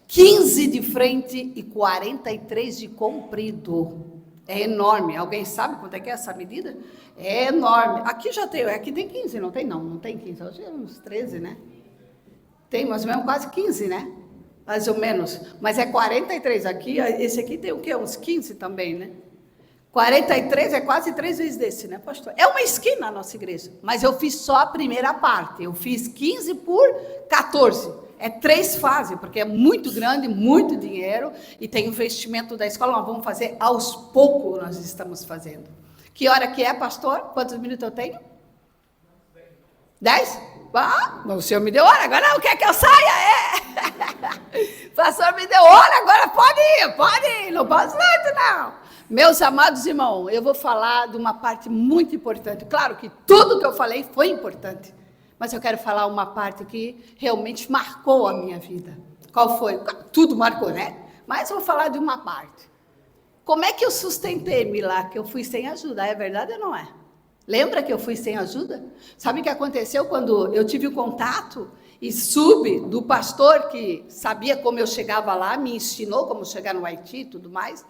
15 de frente e 43 de comprido. É enorme. Alguém sabe quanto é que é essa medida? É enorme. Aqui já tem, aqui tem 15, não tem? Não tem 15. Hoje é uns 13, né? Tem mais ou menos quase 15, né? Mais ou menos. Mas é 43 aqui. Esse aqui tem o quê? Uns 15 também, né? 43 é quase 3 vezes desse, né, pastor? É uma esquina a nossa igreja. Mas eu fiz só a primeira parte. Eu fiz 15 por 14. É 3 fases, porque é muito grande, muito dinheiro, e tem investimento da escola, nós vamos fazer aos poucos, nós estamos fazendo. Que hora que é, pastor? Quantos minutos eu tenho? 10? Ah, o senhor me deu hora, agora não quer que eu saia, O pastor me deu hora, agora pode ir, não posso muito não. Meus amados irmãos, eu vou falar de uma parte muito importante. Claro que tudo que eu falei foi importante, mas eu quero falar uma parte que realmente marcou a minha vida. Qual foi? Tudo marcou, né? Mas eu vou falar de uma parte. Como é que eu sustentei-me lá, que eu fui sem ajuda? É verdade ou não é? Lembra que eu fui sem ajuda? Sabe o que aconteceu quando eu tive o contato e soube do pastor que sabia como eu chegava lá, me ensinou como chegar no Haiti e tudo mais?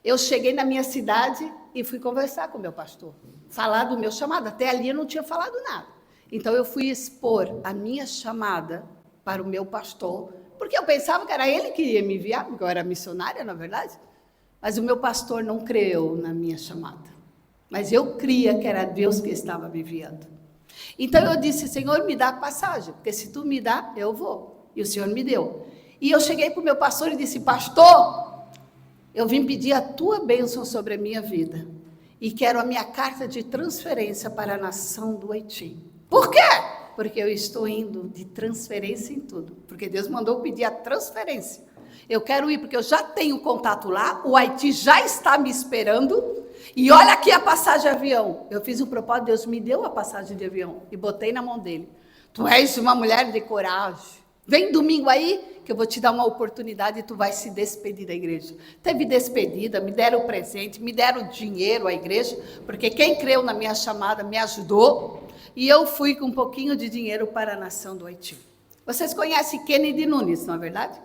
Eu cheguei na minha cidade e fui conversar com o meu pastor, falar do meu chamado. Até ali eu não tinha falado nada. Então, eu fui expor a minha chamada para o meu pastor, porque eu pensava que era ele que ia me enviar, porque eu era missionária, na verdade. Mas o meu pastor não creu na minha chamada. Mas eu cria que era Deus que estava me enviando. Então, eu disse, Senhor, me dá a passagem, porque se tu me dá, eu vou. E o Senhor me deu. E eu cheguei para o meu pastor e disse, pastor, eu vim pedir a tua bênção sobre a minha vida. E quero a minha carta de transferência para a nação do Haiti. Por quê? Porque eu estou indo de transferência em tudo. Porque Deus mandou pedir a transferência. Eu quero ir porque eu já tenho contato lá, o Haiti já está me esperando. E olha aqui a passagem de avião. Eu fiz um propósito, Deus me deu a passagem de avião e botei na mão dele. Tu és uma mulher de coragem. Vem domingo aí, que eu vou te dar uma oportunidade e tu vai se despedir da igreja. Teve despedida, me deram presente, me deram dinheiro à igreja, porque quem creu na minha chamada me ajudou. E eu fui com um pouquinho de dinheiro para a nação do Haiti. Vocês conhecem Kennedy Nunes, não é verdade?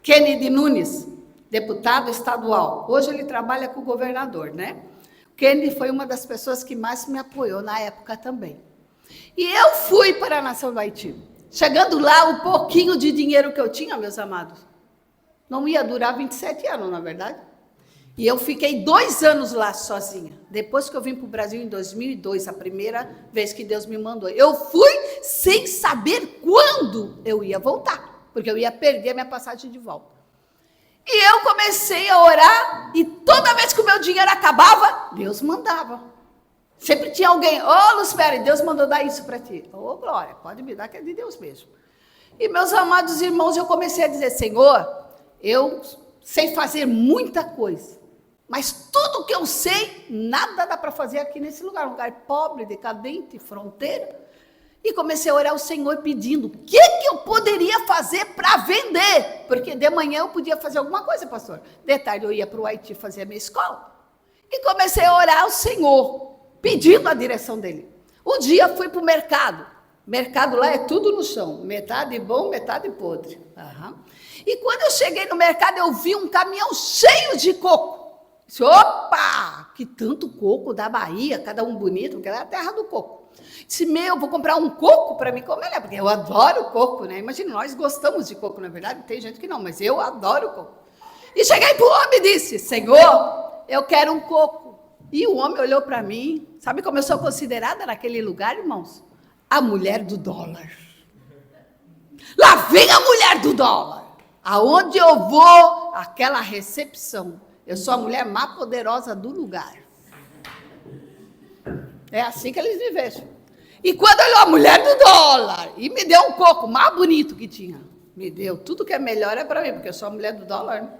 Kennedy Nunes, deputado estadual. Hoje ele trabalha com o governador, né? Kennedy foi uma das pessoas que mais me apoiou na época também. E eu fui para a nação do Haiti. Chegando lá, o pouquinho de dinheiro que eu tinha, meus amados, não ia durar 27 anos, na verdade. E eu fiquei 2 anos lá sozinha. Depois que eu vim para o Brasil em 2002, a primeira vez que Deus me mandou. Eu fui sem saber quando eu ia voltar, porque eu ia perder a minha passagem de volta. E eu comecei a orar, e toda vez que o meu dinheiro acabava, Deus mandava. Sempre tinha alguém, Lucifere, Deus mandou dar isso para ti. Glória, pode me dar que é de Deus mesmo. E meus amados irmãos, eu comecei a dizer, Senhor, eu sei fazer muita coisa, Mas tudo que eu sei, nada dá para fazer aqui nesse lugar. Um lugar pobre, decadente, fronteira. E comecei a orar ao Senhor pedindo, o que eu poderia fazer para vender? Porque de manhã eu podia fazer alguma coisa, pastor. De tarde eu ia para o Haiti fazer a minha escola. E comecei a orar ao Senhor, pedindo a direção dele. Um dia fui para o mercado. Mercado lá é tudo no chão. Metade bom, metade podre. E quando eu cheguei no mercado, eu vi um caminhão cheio de coco. Disse, opa, que tanto coco da Bahia, cada um bonito, porque era a terra do coco. Disse, vou comprar um coco para me comer, né? Porque eu adoro coco, né? Imagina, nós gostamos de coco, na verdade, tem gente que não, mas eu adoro coco. E cheguei para o homem e disse, Senhor, eu quero um coco. E o homem olhou para mim, sabe como eu sou considerada naquele lugar, irmãos? A mulher do dólar. Lá vem a mulher do dólar. Aonde eu vou, aquela recepção. Eu sou a mulher mais poderosa do lugar. É assim que eles me vejam. E quando olhou a mulher do dólar e me deu um coco mais bonito que tinha, me deu tudo que é melhor é para mim, porque eu sou a mulher do dólar, né?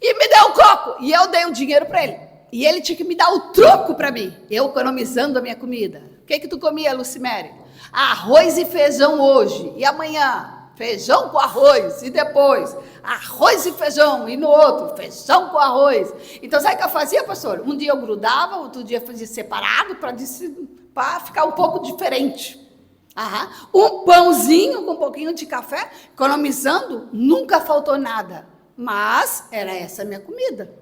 E me deu um coco e eu dei o dinheiro para ele. E ele tinha que me dar o troco para mim, eu economizando a minha comida. O que tu comia, Lucimere? Arroz e feijão hoje e amanhã. Feijão com arroz, e depois arroz e feijão, e no outro, feijão com arroz. Então, sabe o que eu fazia, pastor? Um dia eu grudava, outro dia eu fazia separado, para ficar um pouco diferente. Um pãozinho com um pouquinho de café, economizando, nunca faltou nada. Mas era essa a minha comida.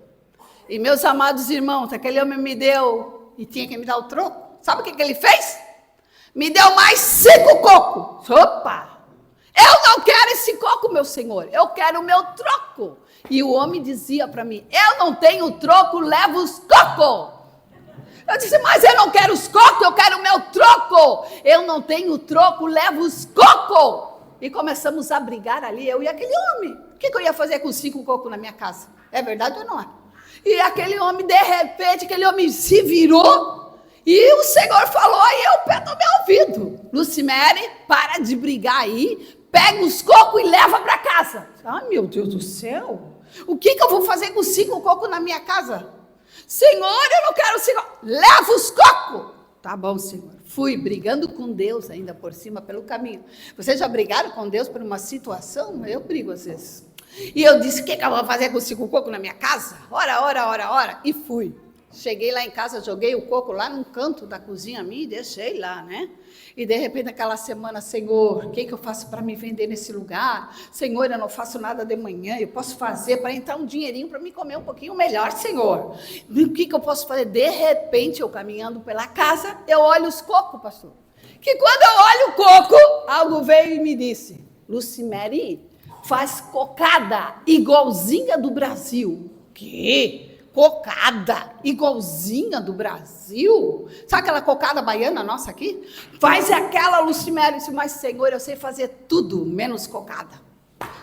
E meus amados irmãos, aquele homem me deu, e tinha que me dar o troco. Sabe o que ele fez? Me deu mais 5 cocos. Opa! Eu não quero esse coco, meu senhor, eu quero o meu troco. E o homem dizia para mim, eu não tenho troco, leva os cocos. Eu disse, mas eu não quero os cocos, eu quero o meu troco. Eu não tenho troco, leva os cocos. E começamos a brigar ali, eu e aquele homem. O que eu ia fazer com 5 cocos na minha casa? É verdade ou não é? E aquele homem, de repente, aquele homem se virou. E o Senhor falou aí, eu pé no meu ouvido. Lucimere, para de brigar aí, pega os cocos e leva para casa. Ai, meu Deus do céu, o que eu vou fazer com 5 cocos na minha casa? Senhor, eu não quero 5, leva os cocos. Tá bom, Senhor. Fui brigando com Deus ainda por cima, pelo caminho. Vocês já brigaram com Deus por uma situação? Eu brigo às vezes. E eu disse, o que eu vou fazer com 5 cocos na minha casa? Ora. E fui. Cheguei lá em casa, joguei o coco lá num canto da cozinha minha e deixei lá, né? E de repente, aquela semana, Senhor, o que eu faço para me vender nesse lugar? Senhor, eu não faço nada de manhã, eu posso fazer para entrar um dinheirinho para me comer um pouquinho melhor, Senhor. O que eu posso fazer? De repente, eu caminhando pela casa, eu olho os cocos, pastor. Que quando eu olho o coco, algo veio e me disse, Lucimere, faz cocada igualzinha do Brasil. Que? Cocada, igualzinha do Brasil? Sabe aquela cocada baiana nossa aqui? Faz aquela, Lucimere, mas Senhor, eu sei fazer tudo, menos cocada.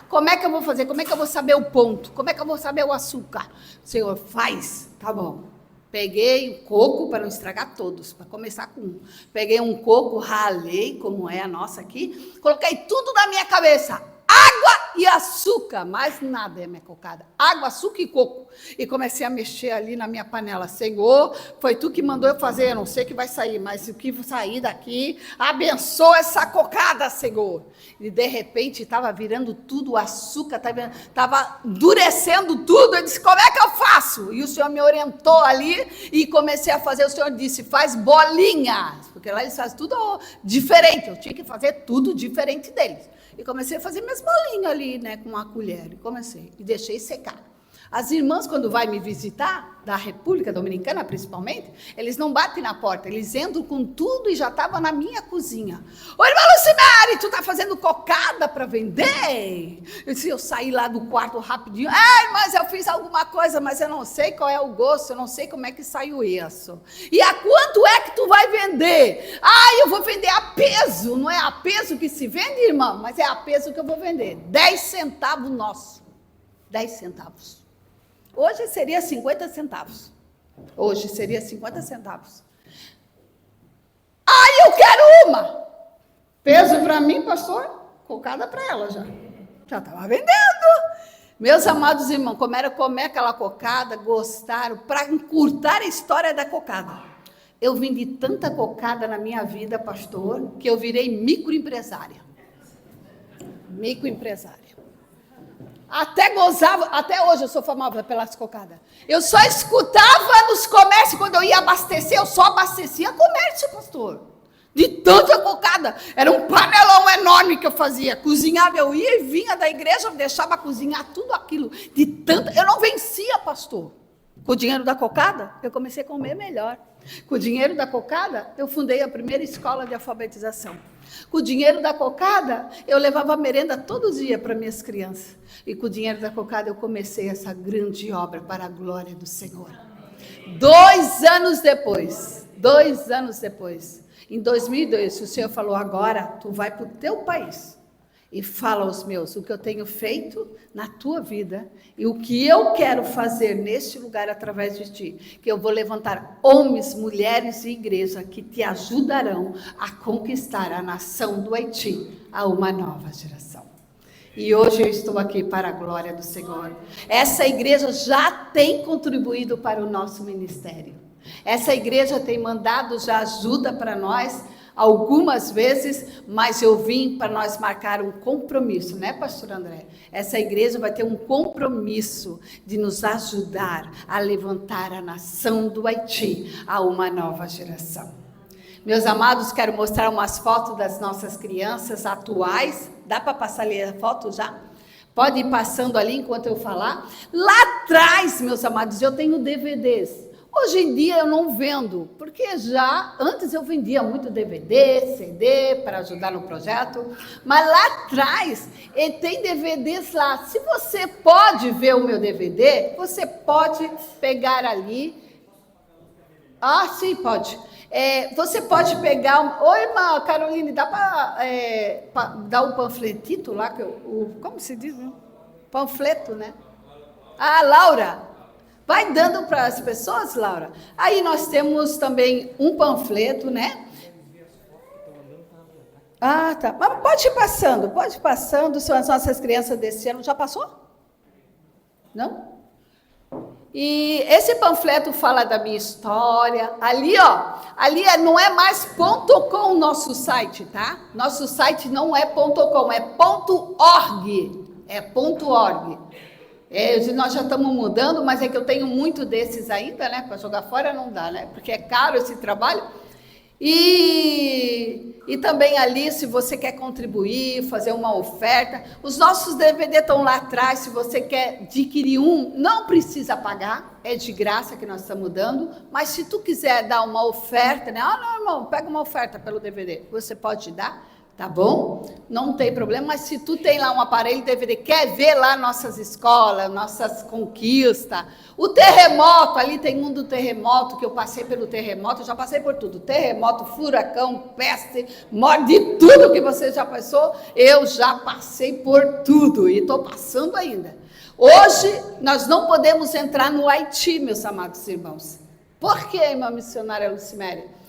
Como é que eu vou fazer? Como é que eu vou saber o ponto? Como é que eu vou saber o açúcar? Senhor, faz, tá bom. Peguei o coco, para não estragar todos, para começar com um. Peguei um coco, ralei, como é a nossa aqui, coloquei tudo na minha cabeça. Água e açúcar, mais nada é minha cocada. Água, açúcar e coco. E comecei a mexer ali na minha panela. Senhor, foi tu que mandou eu fazer, eu não sei o que vai sair, mas o que sair daqui, abençoa essa cocada, Senhor. E de repente estava virando tudo açúcar, estava endurecendo tudo. Eu disse, como é que eu faço? E o Senhor me orientou ali e comecei a fazer. O Senhor disse, faz bolinhas, porque lá eles fazem tudo diferente. Eu tinha que fazer tudo diferente deles. E comecei a fazer minhas bolinhas ali, né, com uma colher. E comecei, e deixei secar. As irmãs, quando vai me visitar, da República Dominicana principalmente, eles não batem na porta, eles entram com tudo e já estavam na minha cozinha. Ô, irmã Lucimere, tu tá fazendo cocada para vender? Eu saí lá do quarto rapidinho. Ai, mas eu fiz alguma coisa, mas eu não sei qual é o gosto, eu não sei como é que saiu isso. E a quanto é que tu vai vender? Ai, eu vou vender a peso. Não é a peso que se vende, irmã, mas é a peso que eu vou vender. 10 centavos nosso. 10 centavos. Hoje seria 50 centavos. Hoje seria 50 centavos. Ai, eu quero uma. Peso para mim, pastor, cocada para ela já. Já estava vendendo. Meus amados irmãos, comeram comer aquela cocada, gostaram, para encurtar a história da cocada. Eu vendi tanta cocada na minha vida, pastor, que eu virei microempresária. Microempresária. Até gozava, até hoje eu sou famosa pelas cocadas. Eu só escutava nos comércios, quando eu ia abastecer, eu só abastecia comércio, pastor. De tanta cocada. Era um panelão enorme que eu fazia. Cozinhava, eu ia e vinha da igreja, deixava cozinhar tudo aquilo. De tanta, eu não vencia, pastor. Com o dinheiro da cocada, eu comecei a comer melhor. Com o dinheiro da cocada, eu fundei a primeira escola de alfabetização. Com o dinheiro da cocada, eu levava merenda todo dia para minhas crianças. E com o dinheiro da cocada, eu comecei essa grande obra para a glória do Senhor. 2 anos depois, em 2002, o Senhor falou, agora tu vai para o teu país e fala aos meus o que eu tenho feito na tua vida e o que eu quero fazer neste lugar através de ti, que eu vou levantar homens, mulheres e igreja que te ajudarão a conquistar a nação do Haiti a uma nova geração. E hoje eu estou aqui para a glória do Senhor. Essa igreja já tem contribuído para o nosso ministério. Essa igreja tem mandado já ajuda para nós algumas vezes, mas eu vim para nós marcar um compromisso, né, pastor André? Essa igreja vai ter um compromisso de nos ajudar a levantar a nação do Haiti a uma nova geração. Meus amados, quero mostrar umas fotos das nossas crianças atuais. Dá para passar ali a foto já? Pode ir passando ali enquanto eu falar. Lá atrás, meus amados, eu tenho DVDs. Hoje em dia eu não vendo, porque já antes eu vendia muito DVD, CD para ajudar no projeto, mas lá atrás tem DVDs lá. Se você pode ver o meu DVD, você pode pegar ali. Ah, sim, pode. Você pode pegar. Oi, irmã Caroline, dá para dar um panfletito lá? Como se diz? Né? Panfleto, né? Ah, Laura. Vai dando para as pessoas, Laura. Aí nós temos também um panfleto, né? Ah, tá. Mas pode ir passando. São as nossas crianças desse ano. Já passou? Não? E esse panfleto fala da minha história. Ali, ó. Ali não é mais .com o nosso site, tá? Nosso site não é .com, é .org. É .org. Nós já estamos mudando, mas é que eu tenho muito desses ainda, né? Para jogar fora não dá, né? Porque é caro esse trabalho. E também ali, se você quer contribuir, fazer uma oferta, os nossos DVD estão lá atrás. Se você quer adquirir um, não precisa pagar, é de graça que nós estamos dando. Mas se tu quiser dar uma oferta, né? Ah, não, irmão, pega uma oferta pelo DVD, você pode dar. Tá bom? Não tem problema, mas se tu tem lá um aparelho DVD, quer ver lá nossas escolas, nossas conquistas, o terremoto, ali tem um do terremoto, que eu passei pelo terremoto, eu já passei por tudo, terremoto, furacão, peste, morte, de tudo que você já passou, eu já passei por tudo e estou passando ainda. Hoje, nós não podemos entrar no Haiti, meus amados irmãos. Por quê, irmã missionária Luciméria?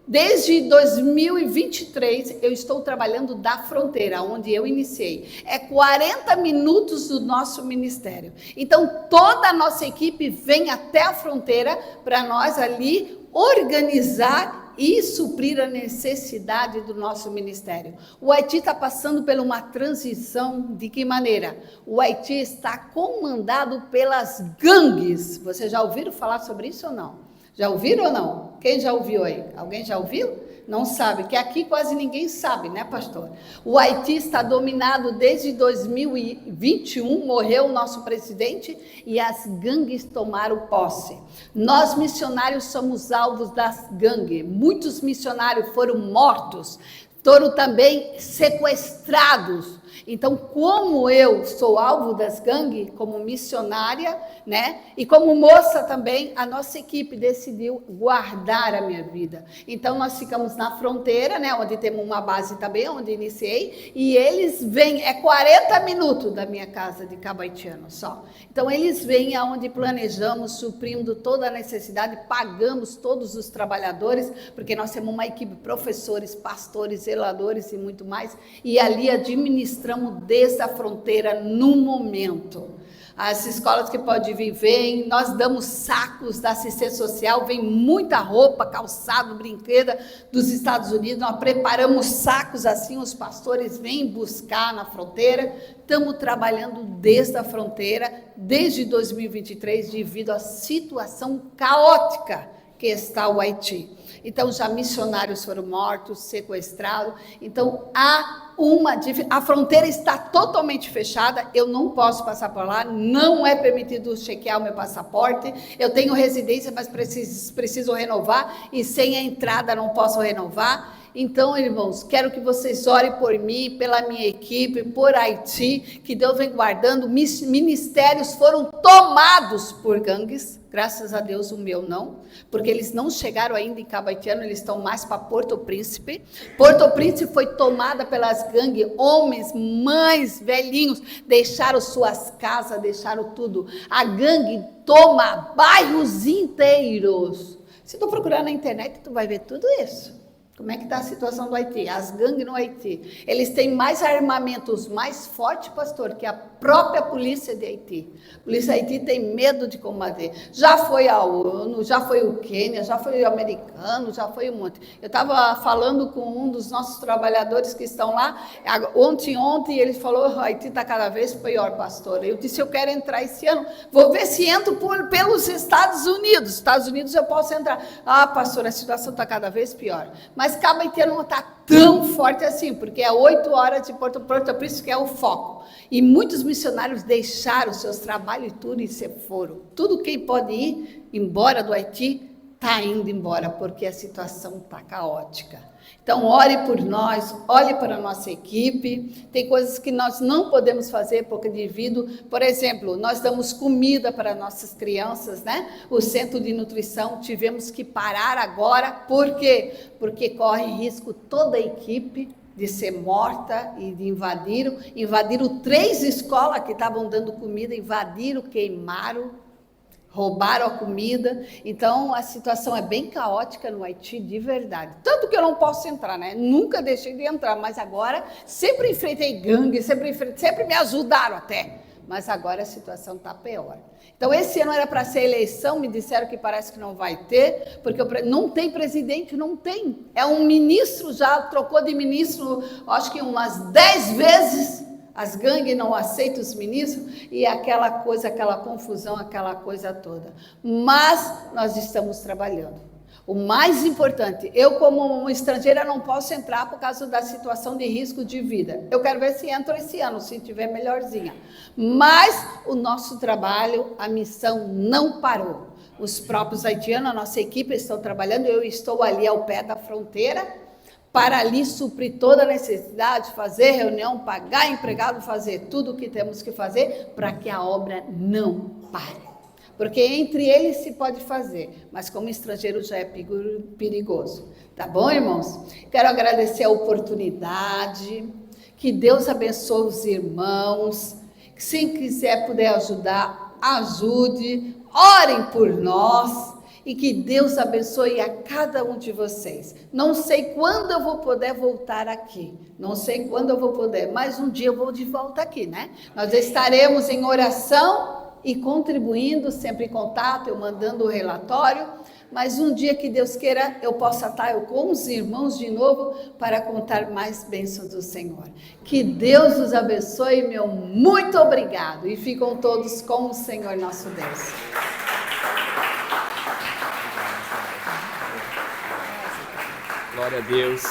Desde 2023, eu estou trabalhando da fronteira, onde eu iniciei. É 40 minutos do nosso ministério. Então, toda a nossa equipe vem até a fronteira para nós ali organizar e suprir a necessidade do nosso ministério. O Haiti está passando por uma transição. De que maneira? O Haiti está comandado pelas gangues. Vocês já ouviram falar sobre isso ou não? Já ouviram ou não? Quem já ouviu aí? Alguém já ouviu? Não sabe, que aqui quase ninguém sabe, né, pastor? O Haiti está dominado desde 2021, morreu o nosso presidente e as gangues tomaram posse. Nós missionários somos alvos das gangues, muitos missionários foram mortos, foram também sequestrados. Então, como eu sou alvo das gangues, como missionária, né? E como moça também, a nossa equipe decidiu guardar a minha vida. Então, nós ficamos na fronteira, né? Onde temos uma base também, onde iniciei. E eles vêm, 40 minutos da minha casa de Cabaitiano só. Então, eles vêm aonde planejamos, suprindo toda a necessidade, pagamos todos os trabalhadores, porque nós temos uma equipe, professores, pastores, zeladores e muito mais. E ali administramos desde a fronteira no momento. As escolas que podem vir, vêm. Nós damos sacos da assistência social, vem muita roupa, calçado, brinquedo dos Estados Unidos. Nós preparamos sacos assim, os pastores vêm buscar na fronteira. Estamos trabalhando desde a fronteira, desde 2023, devido à situação caótica que está o Haiti. Então, já missionários foram mortos, sequestrados. Então, a fronteira está totalmente fechada, eu não posso passar por lá, não é permitido chequear o meu passaporte, eu tenho residência, mas preciso renovar, e sem a entrada não posso renovar. Então, irmãos, quero que vocês orem por mim, pela minha equipe, por Haiti, que Deus vem guardando. Ministérios foram tomados por gangues, graças a Deus o meu não, porque eles não chegaram ainda em Cabo Haitiano, eles estão mais para Porto Príncipe. Porto Príncipe foi tomada pelas gangues, homens, mães, velhinhos, deixaram suas casas, deixaram tudo. A gangue toma bairros inteiros. Se tu procurar na internet, tu vai ver tudo isso. Como é que está a situação do Haiti? As gangues no Haiti. Eles têm mais armamentos mais fortes, pastor, que a própria polícia de Haiti. A polícia de Haiti tem medo de combater. Já foi a ONU, já foi o Quênia, já foi o americano, já foi um monte. Eu estava falando com um dos nossos trabalhadores que estão lá, ontem, ele falou, o Haiti está cada vez pior, pastor. Eu disse, eu quero entrar esse ano, vou ver se entro pelos Estados Unidos. Estados Unidos eu posso entrar. Ah, pastor, a situação está cada vez pior. Mas Cabo Haitiano não está tão forte assim, porque é 8 horas de Porto Príncipe, por isso que é o foco. E muitos missionários deixaram seus trabalhos e tudo e se foram. Tudo quem pode ir embora do Haiti, está indo embora, porque a situação está caótica. Então, ore por nós, olhe para a nossa equipe. Tem coisas que nós não podemos fazer, porque devido, por exemplo, nós damos comida para nossas crianças, né? O centro de nutrição, tivemos que parar agora, por quê? Porque corre risco toda a equipe de ser morta e de invadiram 3 escolas que estavam dando comida, invadiram, queimaram, roubaram a comida. Então, a situação é bem caótica no Haiti, de verdade. Tanto que eu não posso entrar, né? Nunca deixei de entrar, mas agora sempre enfrentei gangue, sempre me ajudaram até. Mas agora a situação está pior. Então, esse ano era para ser eleição, me disseram que parece que não vai ter, porque não tem presidente, não tem. É um ministro, já trocou de ministro, acho que umas 10 vezes. As gangues não aceitam os ministros e aquela coisa, aquela confusão, aquela coisa toda. Mas nós estamos trabalhando. O mais importante, eu como estrangeira não posso entrar por causa da situação de risco de vida. Eu quero ver se entro esse ano, se tiver melhorzinha. Mas o nosso trabalho, a missão não parou. Os próprios haitianos, a nossa equipe estão trabalhando, eu estou ali ao pé da fronteira, para ali suprir toda a necessidade, fazer reunião, pagar empregado, fazer tudo o que temos que fazer para que a obra não pare. Porque entre eles se pode fazer, mas como estrangeiro já é perigoso. Tá bom, irmãos? Quero agradecer a oportunidade, que Deus abençoe os irmãos, que se quiser puder ajudar, ajude, orem por nós. E que Deus abençoe a cada um de vocês. Não sei quando eu vou poder voltar aqui. Não sei quando eu vou poder, mas um dia eu vou de volta aqui, né? Nós estaremos em oração e contribuindo, sempre em contato, eu mandando o relatório. Mas um dia que Deus queira, eu possa estar com os irmãos de novo para contar mais bênçãos do Senhor. Que Deus os abençoe, meu muito obrigado. E ficam todos com o Senhor nosso Deus. Glória a Deus.